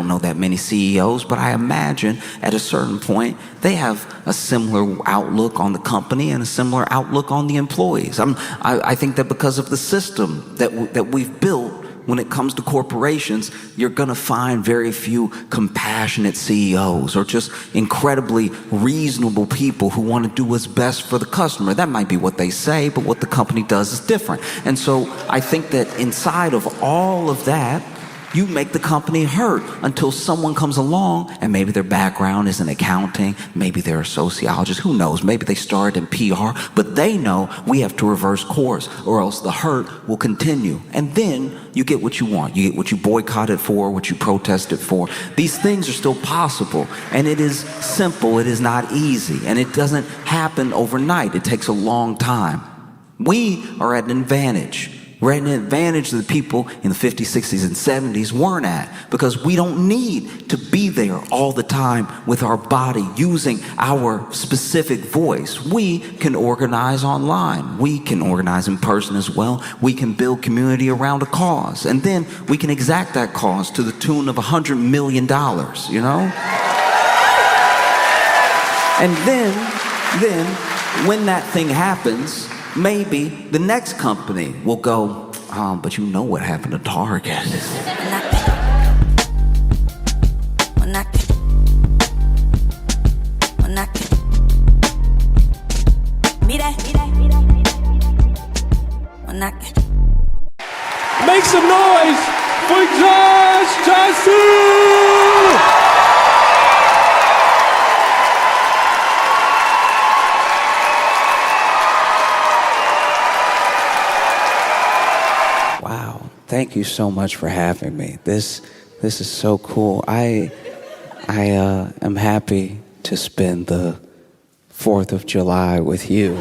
know that many CEOs, but I imagine at a certain point, they have a similar outlook on the company and a similar outlook on the employees. I think that because of the system that we've built, when it comes to corporations, you're gonna find very few compassionate CEOs or just incredibly reasonable people who wanna do what's best for the customer. That might be what they say, but what the company does is different. And so I think that inside of all of that, You make the company hurt until someone comes along and maybe their background is in accounting, maybe they're a sociologist, who knows, maybe they started in PR, but they know we have to reverse course or else the hurt will continue. And then you get what you want. You get what you boycotted for, what you protested for. These things are still possible, and it is simple, it is not easy, and it doesn't happen overnight. It takes a long time. We are at an advantage. We're at an advantage that the people in the 50s, 60s, and 70s weren't at, because we don't need to be there all the time with our body using our specific voice. We can organize online. We can organize in person as well. We can build community around a cause. And then we can exact that cause to the tune of $100 million, you know? And then when that thing happens, maybe the next company will go, but you know what happened to Target.
Make some noise for Josh Johnson!
Wow, thank you so much for having me. This is so cool. I am happy to spend the 4th of July with you.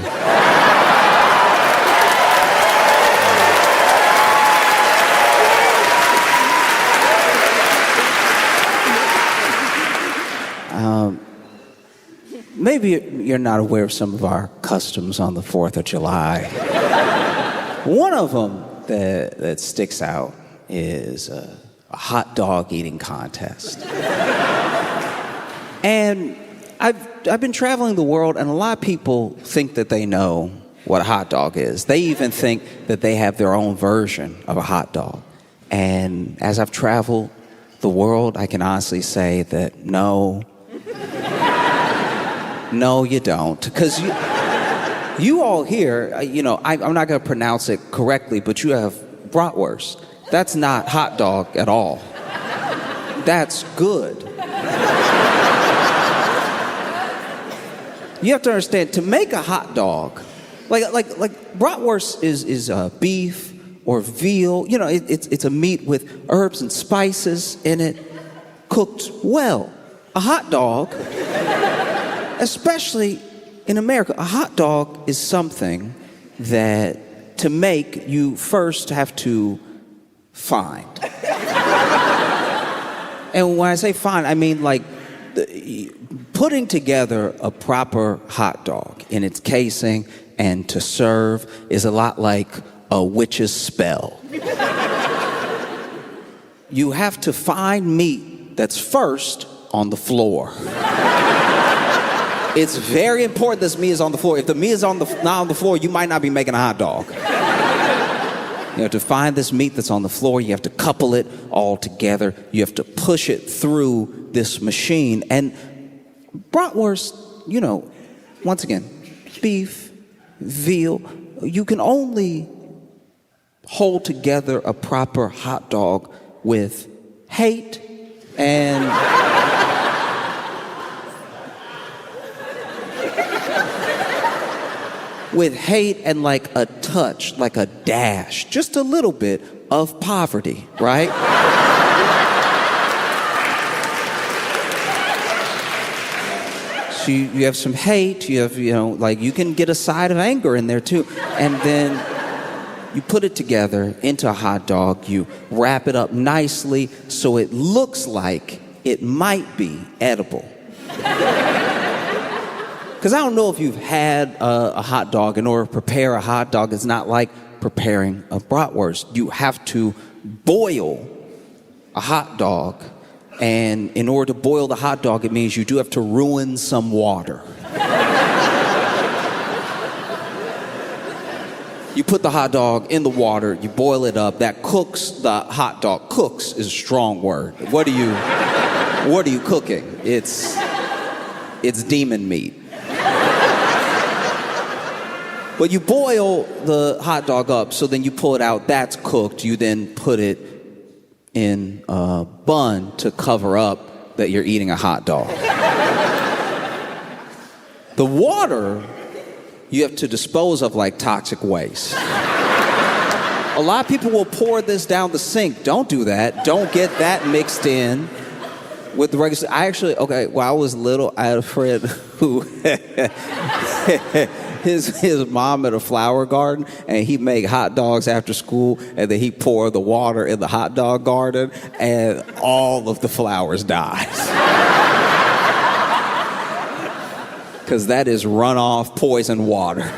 Maybe you're not aware of some of our customs on the 4th of July. One of them that sticks out is a hot dog eating contest. And I've been traveling the world, and a lot of people think that they know what a hot dog is. They even think that they have their own version of a hot dog. And as I've traveled the world, I can honestly say that no, you don't. Because you all here, I'm not going to pronounce it correctly, but you have bratwurst. That's not hot dog at all. That's good. You have to understand, to make a hot dog, like bratwurst is beef or veal. It's a meat with herbs and spices in it, cooked well. A hot dog, especially in America, a hot dog is something that to make you first have to find. And when I say find, I mean like putting together a proper hot dog in its casing and to serve is a lot like a witch's spell. You have to find meat that's first on the floor. It's very important this meat is on the floor. If the meat is not on the floor, you might not be making a hot dog. You have to find this meat that's on the floor. You have to couple it all together. You have to push it through this machine. And bratwurst, once again, beef, veal, you can only hold together a proper hot dog with hate and... with hate and like a touch, like a dash, just a little bit of poverty, right? So you have some hate, you have, you can get a side of anger in there too. And then you put it together into a hot dog, you wrap it up nicely so it looks like it might be edible. Because I don't know if you've had a hot dog. In order to prepare a hot dog, it's not like preparing a bratwurst. You have to boil a hot dog. And in order to boil the hot dog, it means you do have to ruin some water. You put the hot dog in the water, you boil it up, that cooks the hot dog. Cooks is a strong word. What are you cooking? It's demon meat. But you boil the hot dog up, so then you pull it out, that's cooked. You then put it in a bun to cover up that you're eating a hot dog. The water you have to dispose of like toxic waste. A lot of people will pour this down the sink. Don't do that. Don't get that mixed in with the regular. When I was little, I had a friend who his mom had a flower garden, and he'd make hot dogs after school, and then he'd pour the water in the hot dog garden, and all of the flowers died. Because that is runoff poison water.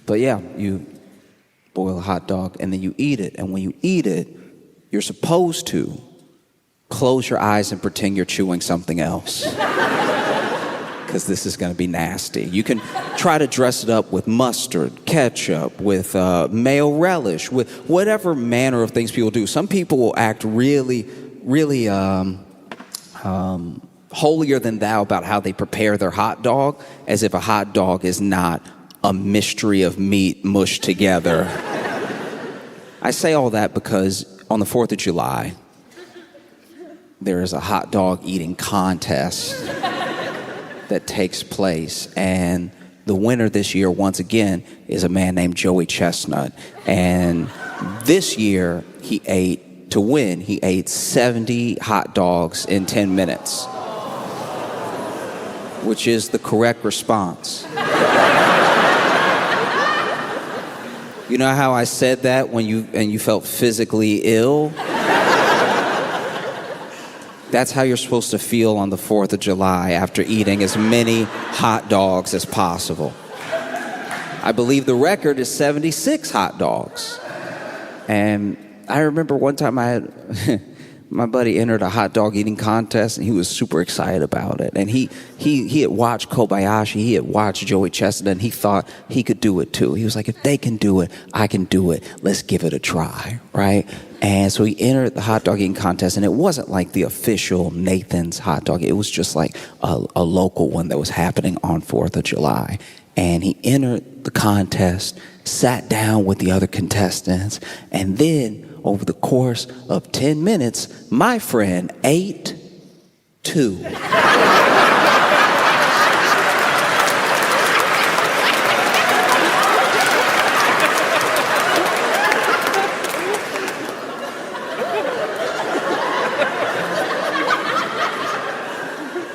But yeah, you boil a hot dog and then you eat it. And when you eat it, you're supposed to close your eyes and pretend you're chewing something else. Because this is going to be nasty. You can try to dress it up with mustard, ketchup, with mayo relish, with whatever manner of things people do. Some people will act really, really holier than thou about how they prepare their hot dog, as if a hot dog is not a mystery of meat mushed together. I say all that because on the 4th of July, there is a hot dog eating contest that takes place. And the winner this year, once again, is a man named Joey Chestnut. And this year, he ate 70 hot dogs in 10 minutes, which is the correct response. You know how I said that when you felt physically ill? That's how you're supposed to feel on the 4th of July after eating as many hot dogs as possible. I believe the record is 76 hot dogs. And I remember one time my buddy entered a hot dog eating contest, and he was super excited about it. And he had watched Kobayashi, he had watched Joey Chestnut, and he thought he could do it too. He was like, if they can do it, I can do it. Let's give it a try, right? And so he entered the hot dog eating contest, and it wasn't like the official Nathan's hot dog. It was just like a local one that was happening on 4th of July. And he entered the contest, sat down with the other contestants, and then over the course of 10 minutes, my friend ate 2.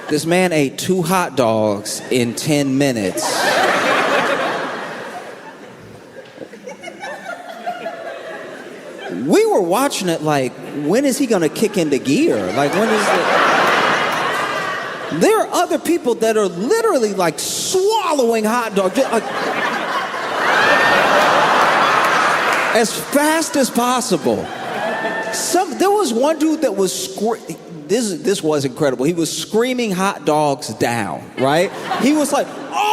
This man ate 2 hot dogs in 10 minutes. We were watching it like, when is he gonna kick into gear? Like, when is it? There are other people that are literally like swallowing hot dogs as fast as possible. There was one dude that was this was incredible. He was screaming hot dogs down, right? He was like, oh!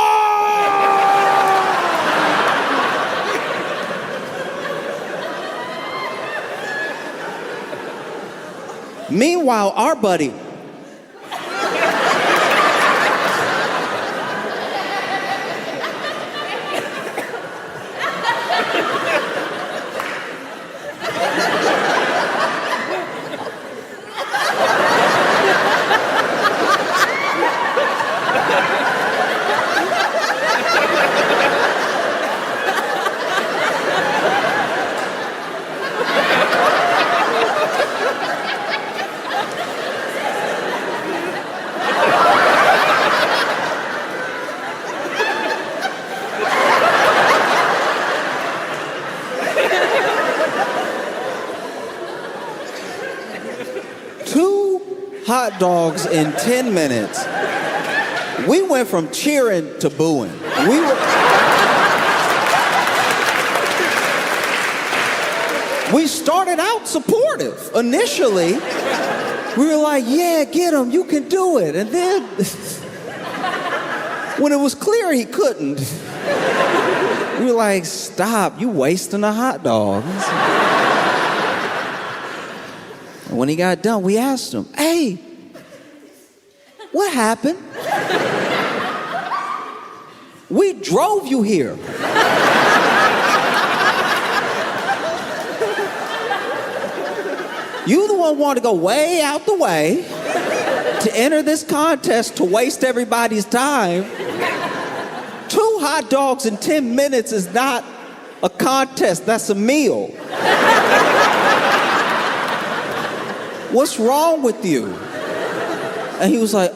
Meanwhile, our buddy, hot dogs in 10 minutes. We went from cheering to booing. We started out supportive. Initially, we were like, yeah, get him, you can do it. And then, when it was clear he couldn't, we were like, stop, you wasting a hot dog. And when he got done, we asked him, hey, what happened? We drove you here. You the one wanted to go way out the way to enter this contest to waste everybody's time. 2 hot dogs in 10 minutes is not a contest, that's a meal. What's wrong with you? And he was like,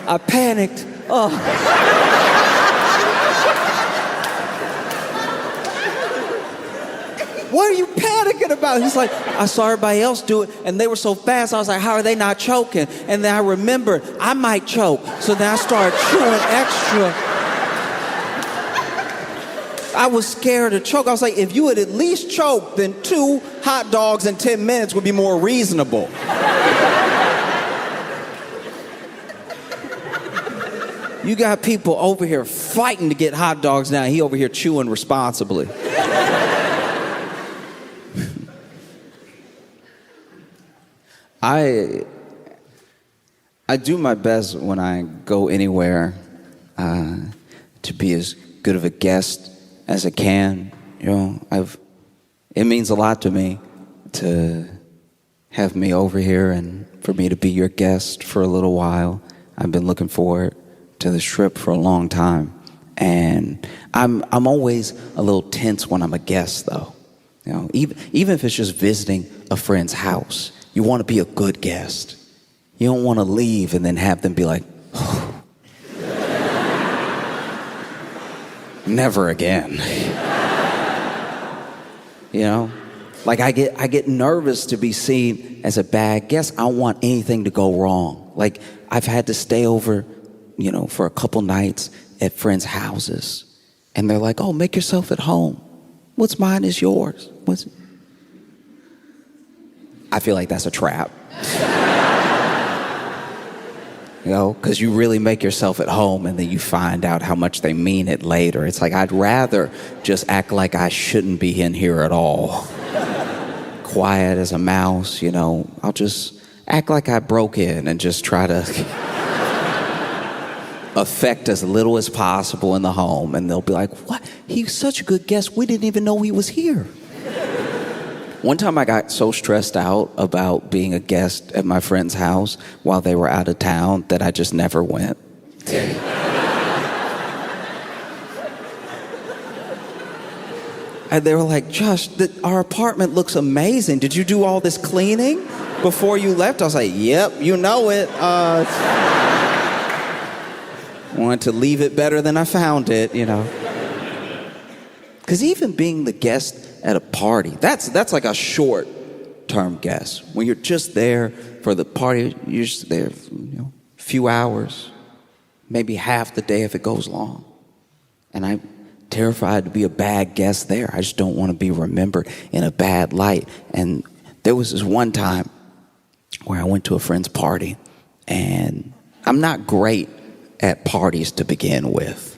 I panicked. What are you panicking about? He's like, I saw everybody else do it, and they were so fast. I was like, how are they not choking? And then I remembered I might choke. So then I started chewing extra. I was scared to choke. I was like, if you had at least choked, then 2 hot dogs in 10 minutes would be more reasonable. You got people over here fighting to get hot dogs now. He over here chewing responsibly. I do my best when I go anywhere to be as good of a guest as I can. You know, it means a lot to me to have me over here and for me to be your guest for a little while. I've been looking forward to this trip for a long time, and I'm always a little tense when I'm a guest, though. You know, even if it's just visiting a friend's house. You want to be a good guest. You don't want to leave and then have them be like, oh, never again. You know? Like I get nervous to be seen as a bad guest. I don't want anything to go wrong. Like I've had to stay over, you know, for a couple nights at friends' houses. And they're like, oh, make yourself at home. What's mine is yours. I feel like that's a trap. You know, because you really make yourself at home and then you find out how much they mean it later. It's like, I'd rather just act like I shouldn't be in here at all. Quiet as a mouse, you know. I'll just act like I broke in and just try to affect as little as possible in the home. And they'll be like, what? He's such a good guest. We didn't even know he was here. One time I got so stressed out about being a guest at my friend's house while they were out of town that I just never went. And they were like, Josh, our apartment looks amazing. Did you do all this cleaning before you left? I was like, yep, you know it. Wanted to leave it better than I found it, you know. Because even being the guest at a party, that's like a short-term guest. When you're just there for the party, you're just there, you know, a few hours, maybe half the day if it goes long. And I'm terrified to be a bad guest there. I just don't want to be remembered in a bad light. And there was this one time where I went to a friend's party, and I'm not great at parties to begin with.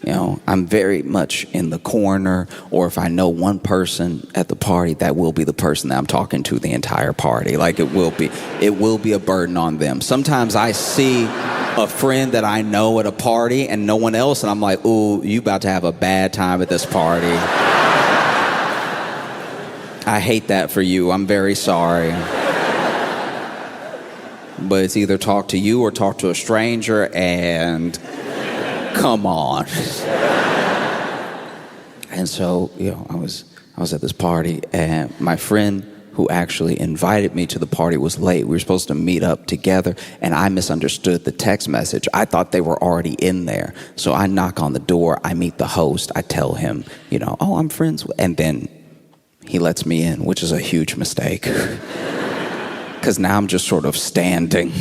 You know, I'm very much in the corner, or if I know one person at the party, that will be the person that I'm talking to the entire party. Like it will be a burden on them. Sometimes I see a friend that I know at a party and no one else, and I'm like, ooh, you about to have a bad time at this party. I hate that for you. I'm very sorry. But it's either talk to you or talk to a stranger, and come on. And so, you know, I was at this party, and my friend who actually invited me to the party was late. We were supposed to meet up together, and I misunderstood the text message. I thought they were already in there. So I knock on the door, I meet the host, I tell him, you know, oh, I'm friends with, and then he lets me in, which is a huge mistake. Because now I'm just sort of standing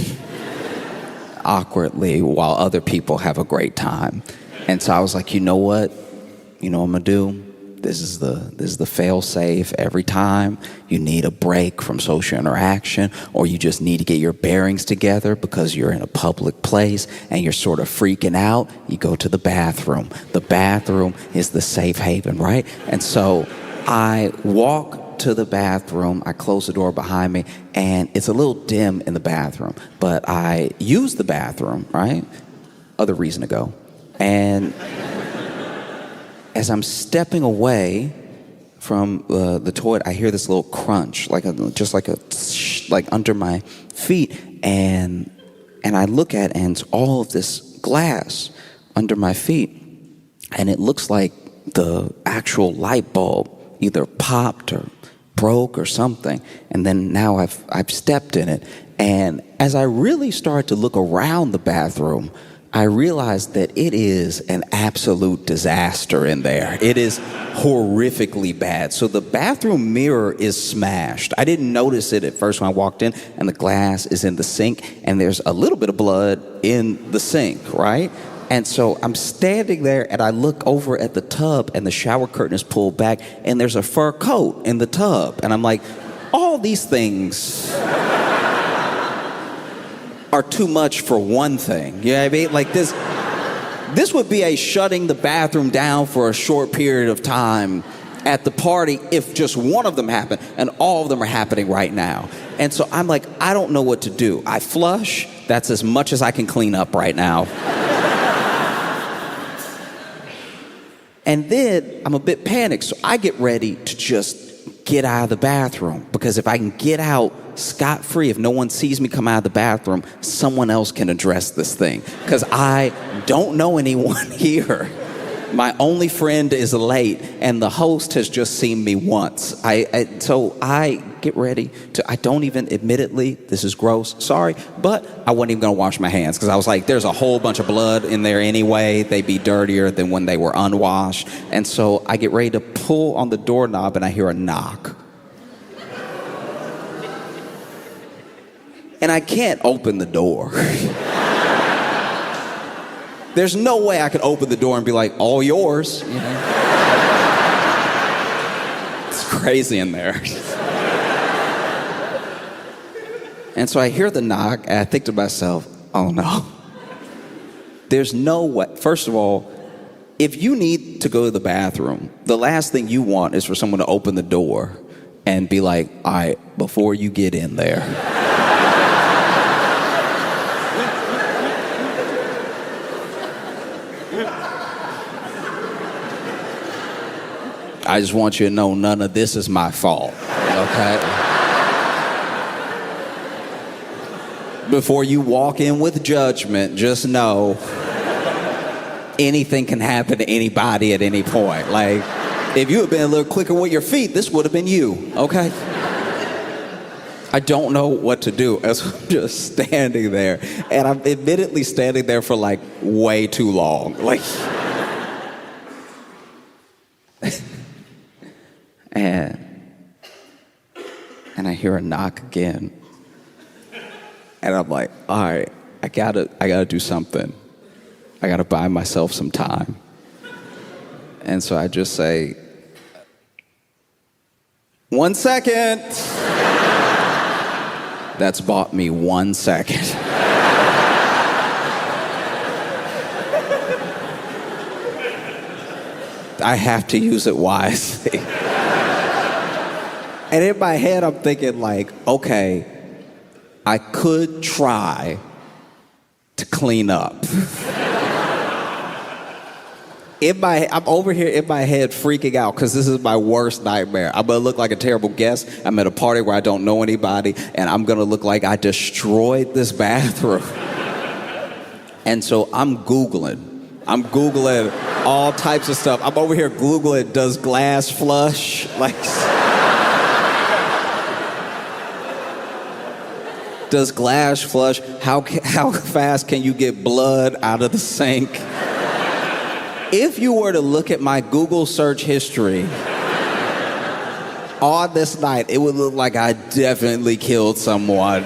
awkwardly while other people have a great time. And so I was like, you know what? You know what I'm gonna do? This is the fail-safe. Every time you need a break from social interaction, or you just need to get your bearings together because you're in a public place and you're sort of freaking out, you go to the bathroom. The bathroom is the safe haven, right? And so I walk to the bathroom, I close the door behind me, and it's a little dim in the bathroom, but I use the bathroom, right? Other reason to go. And as I'm stepping away from the toilet, I hear this little crunch, like under my feet, and I look at it, and it's all of this glass under my feet, and it looks like the actual light bulb either popped or broke or something, and then now I've stepped in it, and as I really start to look around the bathroom, I realized that it is an absolute disaster in there. It is horrifically bad. So the bathroom mirror is smashed. I didn't notice it at first when I walked in, and the glass is in the sink, and there's a little bit of blood in the sink, right? And so I'm standing there, and I look over at the tub, and the shower curtain is pulled back, and there's a fur coat in the tub. And I'm like, all these things are too much for one thing. You know what I mean? Like this would be a shutting the bathroom down for a short period of time at the party if just one of them happened, and all of them are happening right now. And so I'm like, I don't know what to do. I flush. That's as much as I can clean up right now. And then I'm a bit panicked, so I get ready to just get out of the bathroom, because if I can get out scot-free, if no one sees me come out of the bathroom, someone else can address this thing, because I don't know anyone here. My only friend is late, and the host has just seen me once. So I get ready to, I don't even, admittedly, this is gross, sorry, but I wasn't even gonna wash my hands, because I was like, there's a whole bunch of blood in there anyway. They'd be dirtier than when they were unwashed. And so I get ready to pull on the doorknob, and I hear a knock. And I can't open the door. There's no way I could open the door and be like, all yours. You know? It's crazy in there. And so I hear the knock, and I think to myself, oh no. There's no way. First of all, if you need to go to the bathroom, the last thing you want is for someone to open the door and be like, all right, before you get in there, I just want you to know none of this is my fault, okay? Before you walk in with judgment, just know anything can happen to anybody at any point. Like, if you had been a little quicker with your feet, this would have been you, okay? I don't know what to do as I'm just standing there. And I'm admittedly standing there for like way too long. Like, and I hear a knock again. And I'm like, all right, I gotta do something. I gotta buy myself some time. And so I just say, 1 second. That's bought me 1 second. I have to use it wisely. And in my head, I'm thinking like, okay, I could try to clean up. I'm over here in my head freaking out because this is my worst nightmare. I'm gonna look like a terrible guest. I'm at a party where I don't know anybody, and I'm gonna look like I destroyed this bathroom. And so I'm Googling all types of stuff. I'm over here Googling, does glass flush? Like, does glass flush? How fast can you get blood out of the sink? If you were to look at my Google search history on this night, it would look like I definitely killed someone.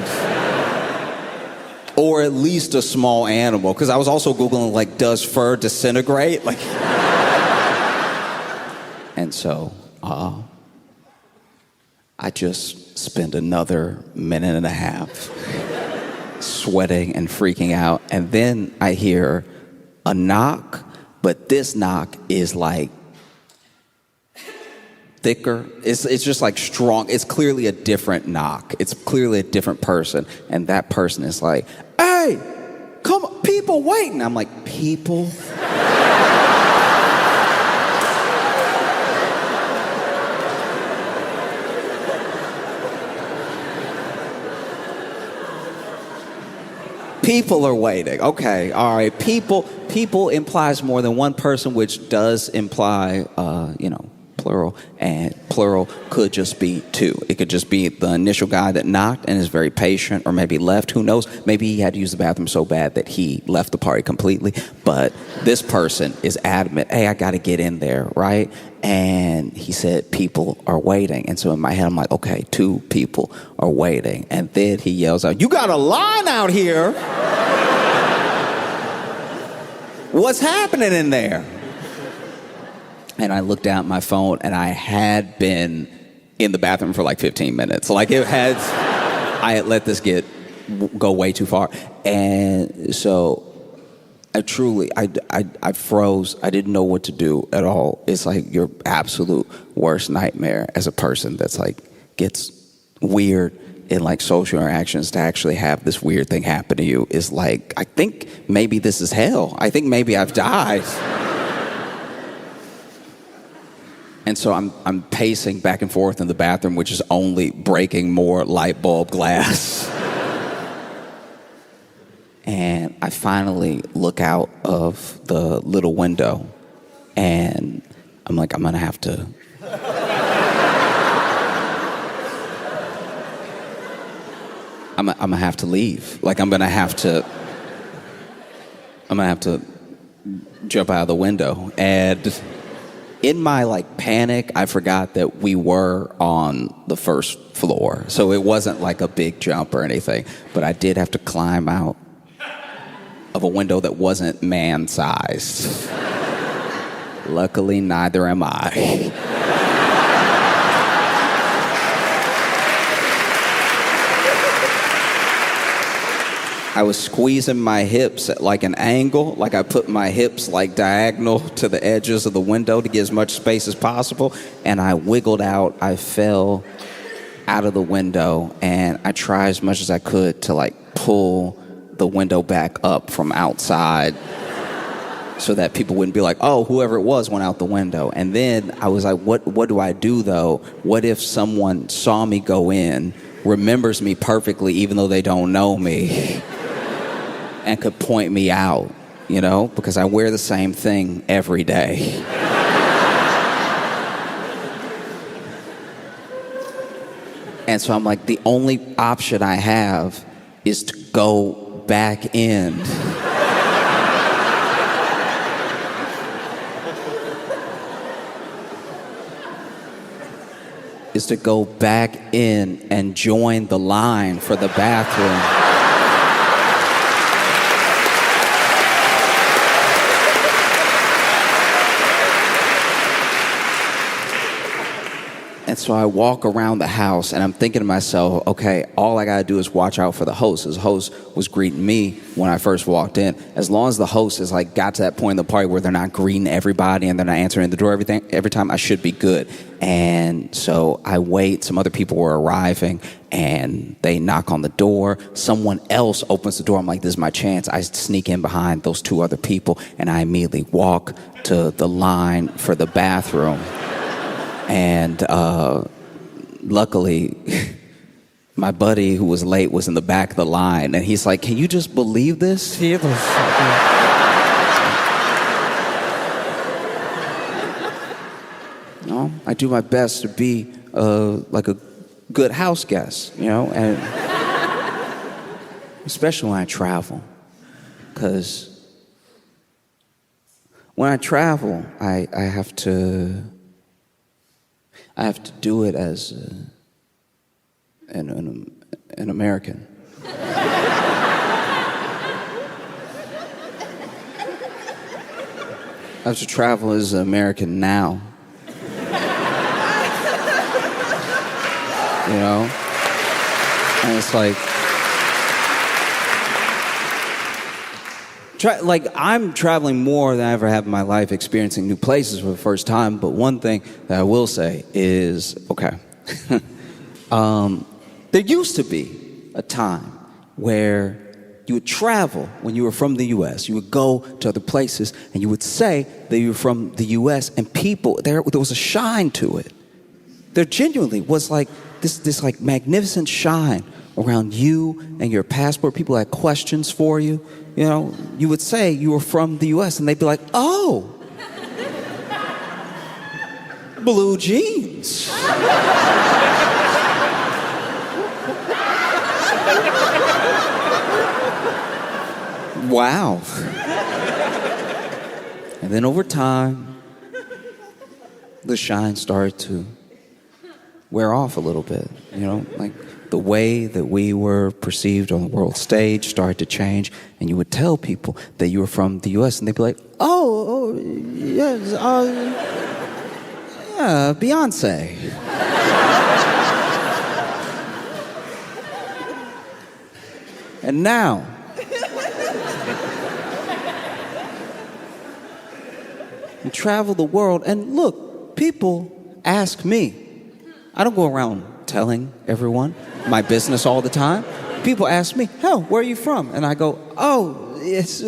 Or at least a small animal. Because I was also Googling, like, does fur disintegrate? Like, and so, I just spent another minute and a half sweating and freaking out. And then I hear a knock, but this knock is like thicker. It's just like strong. It's clearly a different knock. It's clearly a different person. And that person is like, hey, come on, people waiting. I'm like, people? People are waiting. Okay, all right. People implies more than one person, which does imply, plural, and plural could just be two. It could just be the initial guy that knocked and is very patient, or maybe left. Who knows? Maybe he had to use the bathroom so bad that he left the party completely. But this person is adamant. Hey, I got to get in there, right? And he said, people are waiting. And so in my head, I'm like, okay, 2 people are waiting. And then he yells out, you got a line out here. What's happening in there? And I looked down at my phone, and I had been in the bathroom for like 15 minutes. Like I had let this go way too far. And so I froze. I didn't know what to do at all. It's like your absolute worst nightmare as a person that's like gets weird in like social interactions, to actually have this weird thing happen to you is like, I think maybe this is hell. I think maybe I've died. And so I'm pacing back and forth in the bathroom, which is only breaking more light bulb glass. And I finally look out of the little window, and I'm like, I'm gonna have to. I'm gonna have to leave. Like I'm gonna have to jump out of the window. And in my like panic, I forgot that we were on the first floor. So it wasn't like a big jump or anything, but I did have to climb out of a window that wasn't man-sized. Luckily, neither am I. I was squeezing my hips at like an angle, like I put my hips like diagonal to the edges of the window to get as much space as possible, and I wiggled out. I fell out of the window, and I tried as much as I could to like pull the window back up from outside so that people wouldn't be like, oh, whoever it was went out the window. And then I was like, what do I do though? What if someone saw me go in, remembers me perfectly even though they don't know me, and could point me out, because I wear the same thing every day. And so I'm like, the only option I have is to go back in. Is to go back in and join the line for the bathroom. And so I walk around the house, and I'm thinking to myself, okay, all I gotta do is watch out for the host. His host was greeting me when I first walked in. As long as the host has like got to that point in the party where they're not greeting everybody and they're not answering the door every time, I should be good. And so I wait. Some other people were arriving, and they knock on the door. Someone else opens the door. I'm like, this is my chance. I sneak in behind those 2 other people, and I immediately walk to the line for the bathroom. And luckily, my buddy who was late was in the back of the line, and he's like, can you just believe this? No, I do my best to be like a good house guest, and especially when I travel, because when I travel, I have to do it as an American. I have to travel as an American now. And it's like, I'm traveling more than I ever have in my life, experiencing new places for the first time. But one thing that I will say is, okay, there used to be a time where you would travel when you were from the U.S. You would go to other places, and you would say that you were from the U.S., and people, there was a shine to it. There genuinely was like this like magnificent shine around you and your passport, people had questions for you, you know, you would say you were from the US and they'd be like, oh, blue jeans. Wow. And then over time, the shine started to wear off a little bit, you know, like the way that we were perceived on the world stage started to change, and you would tell people that you were from the US and they'd be like, oh yes, yeah, Beyonce. And now, you travel the world, and look, people ask me. I don't go around telling everyone my business all the time. People ask me, hell, where are you from? And I go, oh, it's...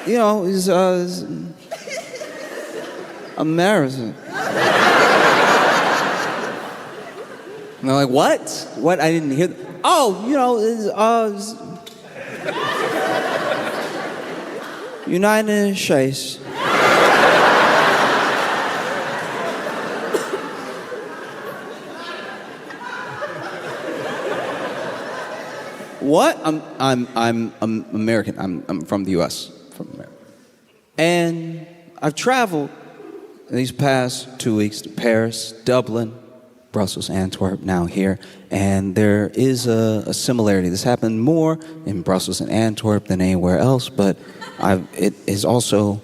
you know, it's American. And they're like, what? What? I didn't hear. Oh, you know, it's United States. What? I'm American. I'm from the U.S. From America. And I've traveled these past 2 weeks to Paris, Dublin, Brussels, Antwerp, now here. And there is a similarity. This happened more in Brussels and Antwerp than anywhere else, but it has also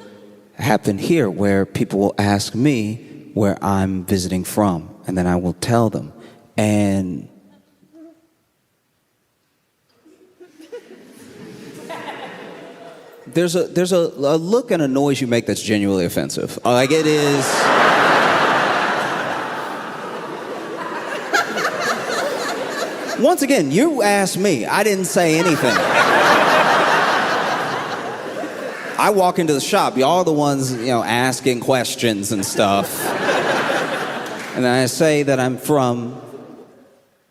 happened here where people will ask me where I'm visiting from, and then I will tell them. And there's a look and a noise you make that's genuinely offensive. Like it is. Once again, you asked me. I didn't say anything. I walk into the shop. Y'all are the ones, you know, asking questions and stuff. And then I say that I'm from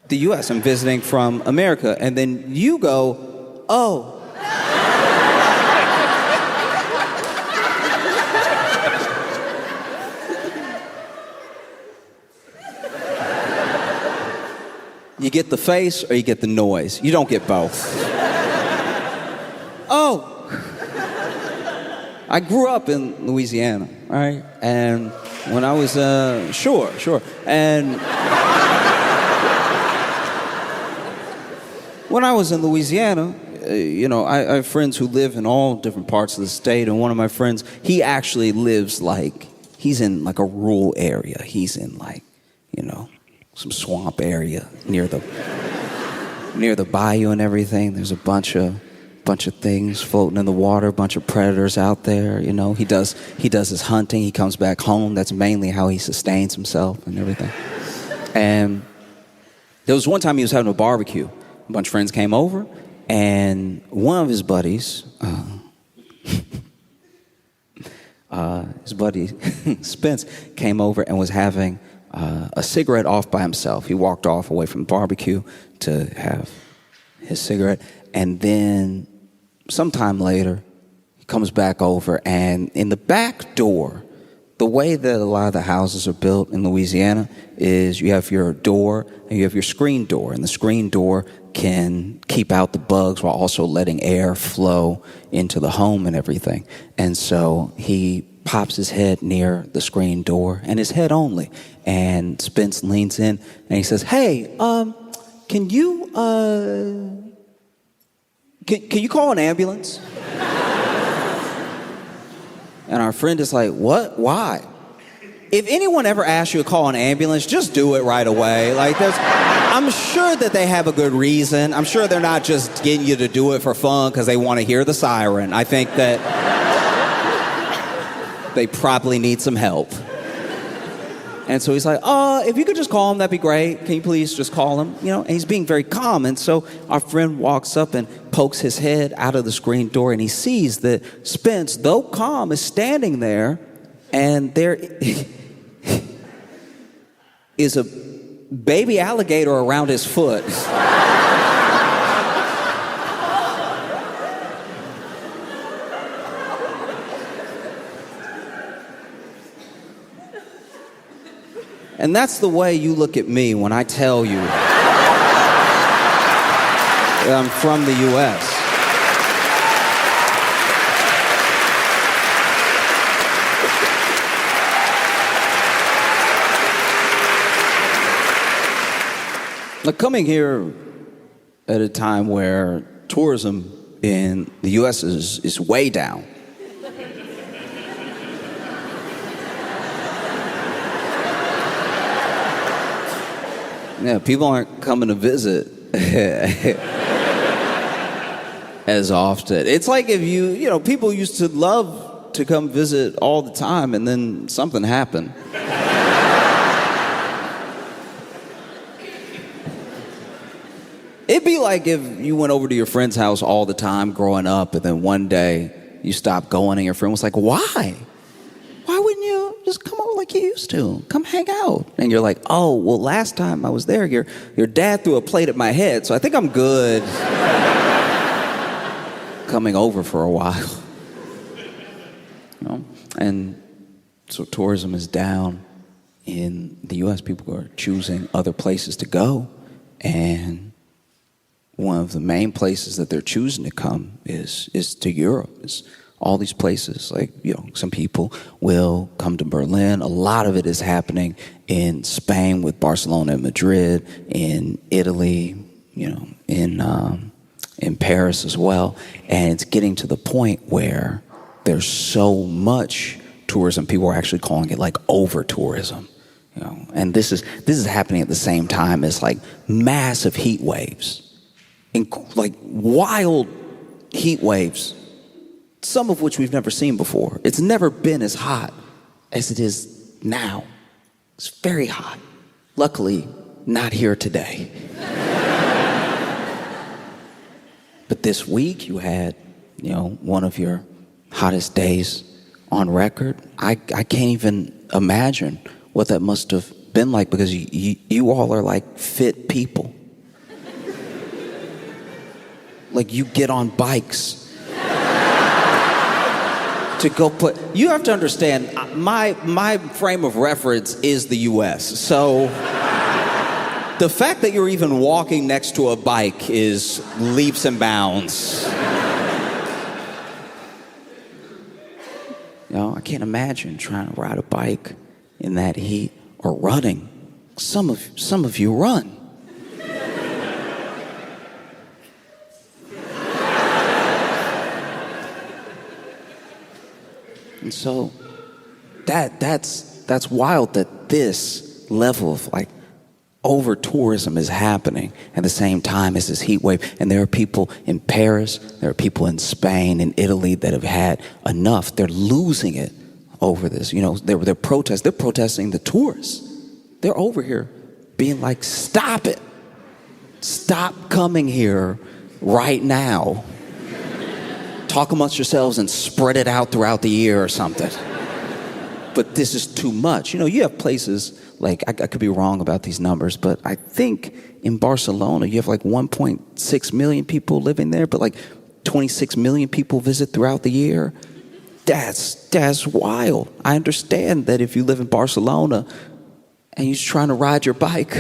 the U.S. I'm visiting from America. And then you go, oh. You get the face or you get the noise. You don't get both. Oh. I grew up in Louisiana, all right? And when I was, sure. And when I was in Louisiana, you know, I have friends who live in all different parts of the state. And one of my friends, he actually lives he's in like a rural area. He's in you know, some swamp area near the bayou and everything. There's a bunch of things floating in the water, a bunch of predators out there. You know, he does his hunting. He comes back home. That's mainly how he sustains himself and everything. And there was one time he was having a barbecue. A bunch of friends came over, and one of his buddies, his buddy Spence, came over and was having a cigarette off by himself. He walked off away from the barbecue to have his cigarette, and then sometime later, he comes back over, and in the back door, the way that a lot of the houses are built in Louisiana is you have your door and you have your screen door, and the screen door can keep out the bugs while also letting air flow into the home and everything. And so he pops his head near the screen door, and his head only. And Spence leans in and he says, "Hey, can you call an ambulance?" And our friend is like, "What? Why?" If anyone ever asks you to call an ambulance, just do it right away. I'm sure that they have a good reason. I'm sure they're not just getting you to do it for fun because they want to hear the siren. I think that they probably need some help. And so he's like, if you could just call him, that'd be great. Can you please just call him? You know, and he's being very calm. And so our friend walks up and pokes his head out of the screen door, and he sees that Spence, though calm, is standing there and there is a baby alligator around his foot. And that's the way you look at me when I tell you that I'm from the U.S. Now, coming here at a time where tourism in the U.S. is way down. Yeah, people aren't coming to visit as often. It's like if people used to love to come visit all the time and then something happened. It'd be like if you went over to your friend's house all the time growing up and then one day you stopped going and your friend was like, why? Why wouldn't you just come over like you used to? Come hang out. And you're like, oh, well, last time I was there, your dad threw a plate at my head, so I think I'm good coming over for a while. And so tourism is down in the U.S. People are choosing other places to go. And one of the main places that they're choosing to come is to Europe. It's all these places, like, some people will come to Berlin. A lot of it is happening in Spain with Barcelona and Madrid, in Italy, in Paris as well. And it's getting to the point where there's so much tourism, people are actually calling it like over-tourism. And this is happening at the same time as like massive heat waves, like wild heat waves, some of which we've never seen before. It's never been as hot as it is now. It's very hot. Luckily, not here today. But this week you had, one of your hottest days on record. I can't even imagine what that must have been like, because you all are like fit people. Like, you get on bikes to go you have to understand, my frame of reference is the U.S. So the fact that you're even walking next to a bike is leaps and bounds. I can't imagine trying to ride a bike in that heat, or running. Some of you run. And so that's wild that this level of like over tourism is happening at the same time as this heat wave. And there are people in Paris, there are people in Spain and Italy that have had enough. They're losing it over this. They're protesting the tourists. They're over here being like, stop it. Stop coming here right now. Talk amongst yourselves and spread it out throughout the year or something. But this is too much. You have places like, I could be wrong about these numbers, but I think in Barcelona you have like 1.6 million people living there, but like 26 million people visit throughout the year. That's wild. I understand that if you live in Barcelona and you're trying to ride your bike,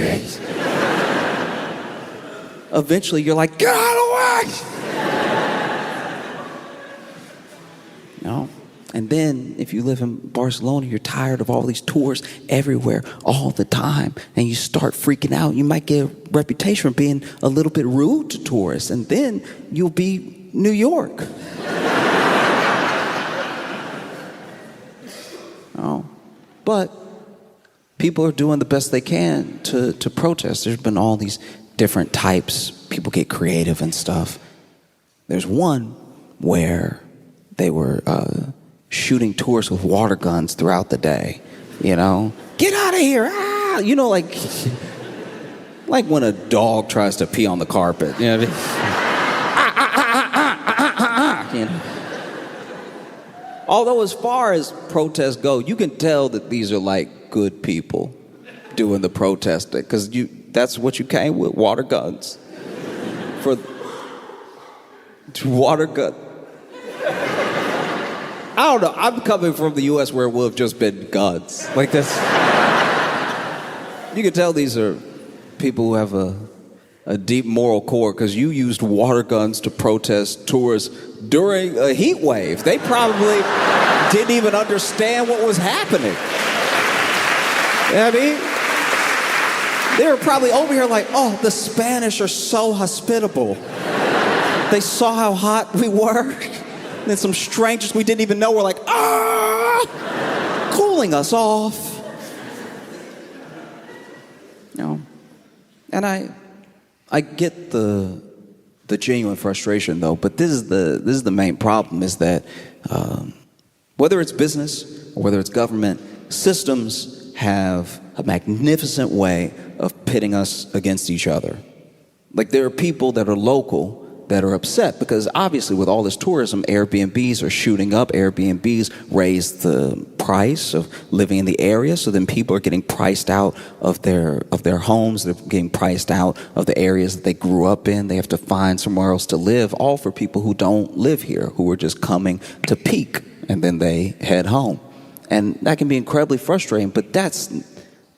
eventually you're like, get out of the way! And then if you live in Barcelona, you're tired of all these tourists everywhere all the time, and you start freaking out. You might get a reputation for being a little bit rude to tourists, and then you'll be New York. But people are doing the best they can to protest. There's been all these different types. People get creative and stuff. There's one where they were shooting tourists with water guns throughout the day. Get out of here! Ah! Like when a dog tries to pee on the carpet. Although as far as protests go, you can tell that these are like good people doing the protesting, because that's what you came with, water guns. Water gun. I don't know. I'm coming from the U.S. where it would have just been guns. Like this. You can tell these are people who have a deep moral core, because you used water guns to protest tourists during a heat wave. They probably didn't even understand what was happening. You know what I mean? They were probably over here like, oh, the Spanish are so hospitable. They saw how hot we were. And then some strangers we didn't even know were like, cooling us off. You know, and I get the genuine frustration though, but this is the main problem, is that whether it's business or whether it's government, systems have a magnificent way of pitting us against each other. Like, there are people that are local that are upset because obviously with all this tourism, Airbnbs are shooting up. Airbnbs raise the price of living in the area, so then people are getting priced out of their homes. They're getting priced out of the areas that they grew up in. They have to find somewhere else to live, all for people who don't live here, who are just coming to peak, and then they head home. And that can be incredibly frustrating, but that's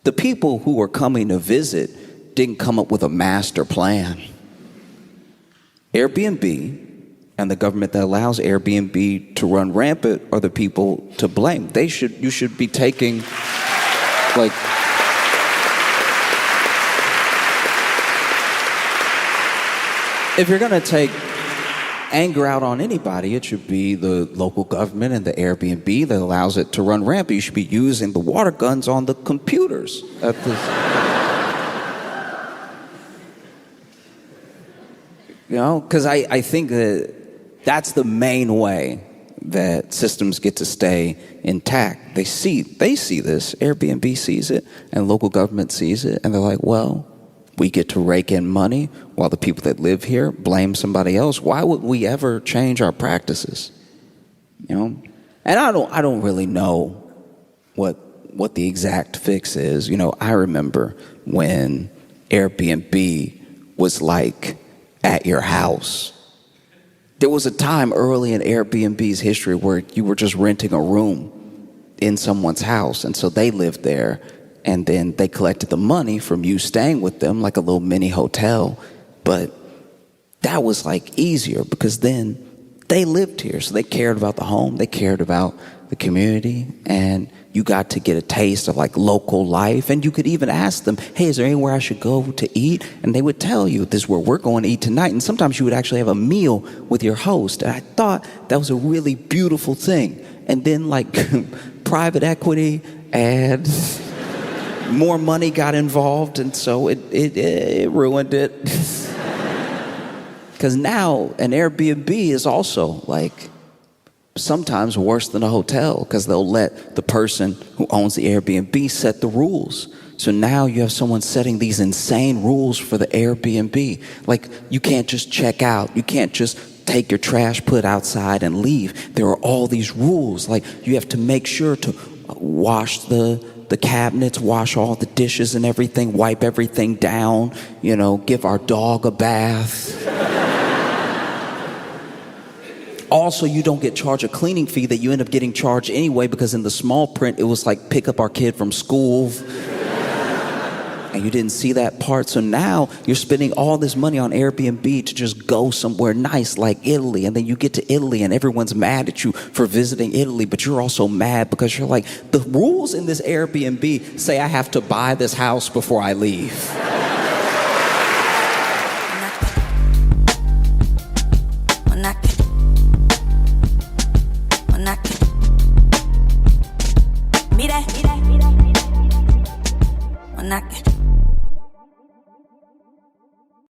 the people who are coming to visit didn't come up with a master plan. Airbnb and the government that allows Airbnb to run rampant are the people to blame. You should be taking, like, if you're gonna take anger out on anybody, it should be the local government and the Airbnb that allows it to run rampant. You should be using the water guns on the computers at this. You know, because I think that that's the main way that systems get to stay intact. They see this, Airbnb sees it, and local government sees it, and they're like, well, we get to rake in money while the people that live here blame somebody else. Why would we ever change our practices? You know? And I don't really know what the exact fix is. You know, I remember when Airbnb was like at your house. There was a time early in Airbnb's history where you were just renting a room in someone's house, and so they lived there, and then they collected the money from you staying with them, like a little mini hotel. But that was like easier because then they lived here, so they cared about the home, they cared about the community, and you got to get a taste of like local life. And you could even ask them, hey, is there anywhere I should go to eat? And they would tell you, this is where we're going to eat tonight. And sometimes you would actually have a meal with your host. And I thought that was a really beautiful thing. And then like private equity and more money got involved, and so it ruined it. Because now an Airbnb is also like sometimes worse than a hotel, because they'll let the person who owns the Airbnb set the rules. So now you have someone setting these insane rules for the Airbnb. Like, you can't just check out. You can't just take your trash, put it outside, and leave. There are all these rules. Like, you have to make sure to wash the cabinets, wash all the dishes and everything, wipe everything down, you know, give our dog a bath. Also, you don't get charged a cleaning fee that you end up getting charged anyway, because in the small print, it was like, pick up our kid from school. And you didn't see that part. So now you're spending all this money on Airbnb to just go somewhere nice like Italy. And then you get to Italy and everyone's mad at you for visiting Italy, but you're also mad because you're like, the rules in this Airbnb say I have to buy this house before I leave.
Mira,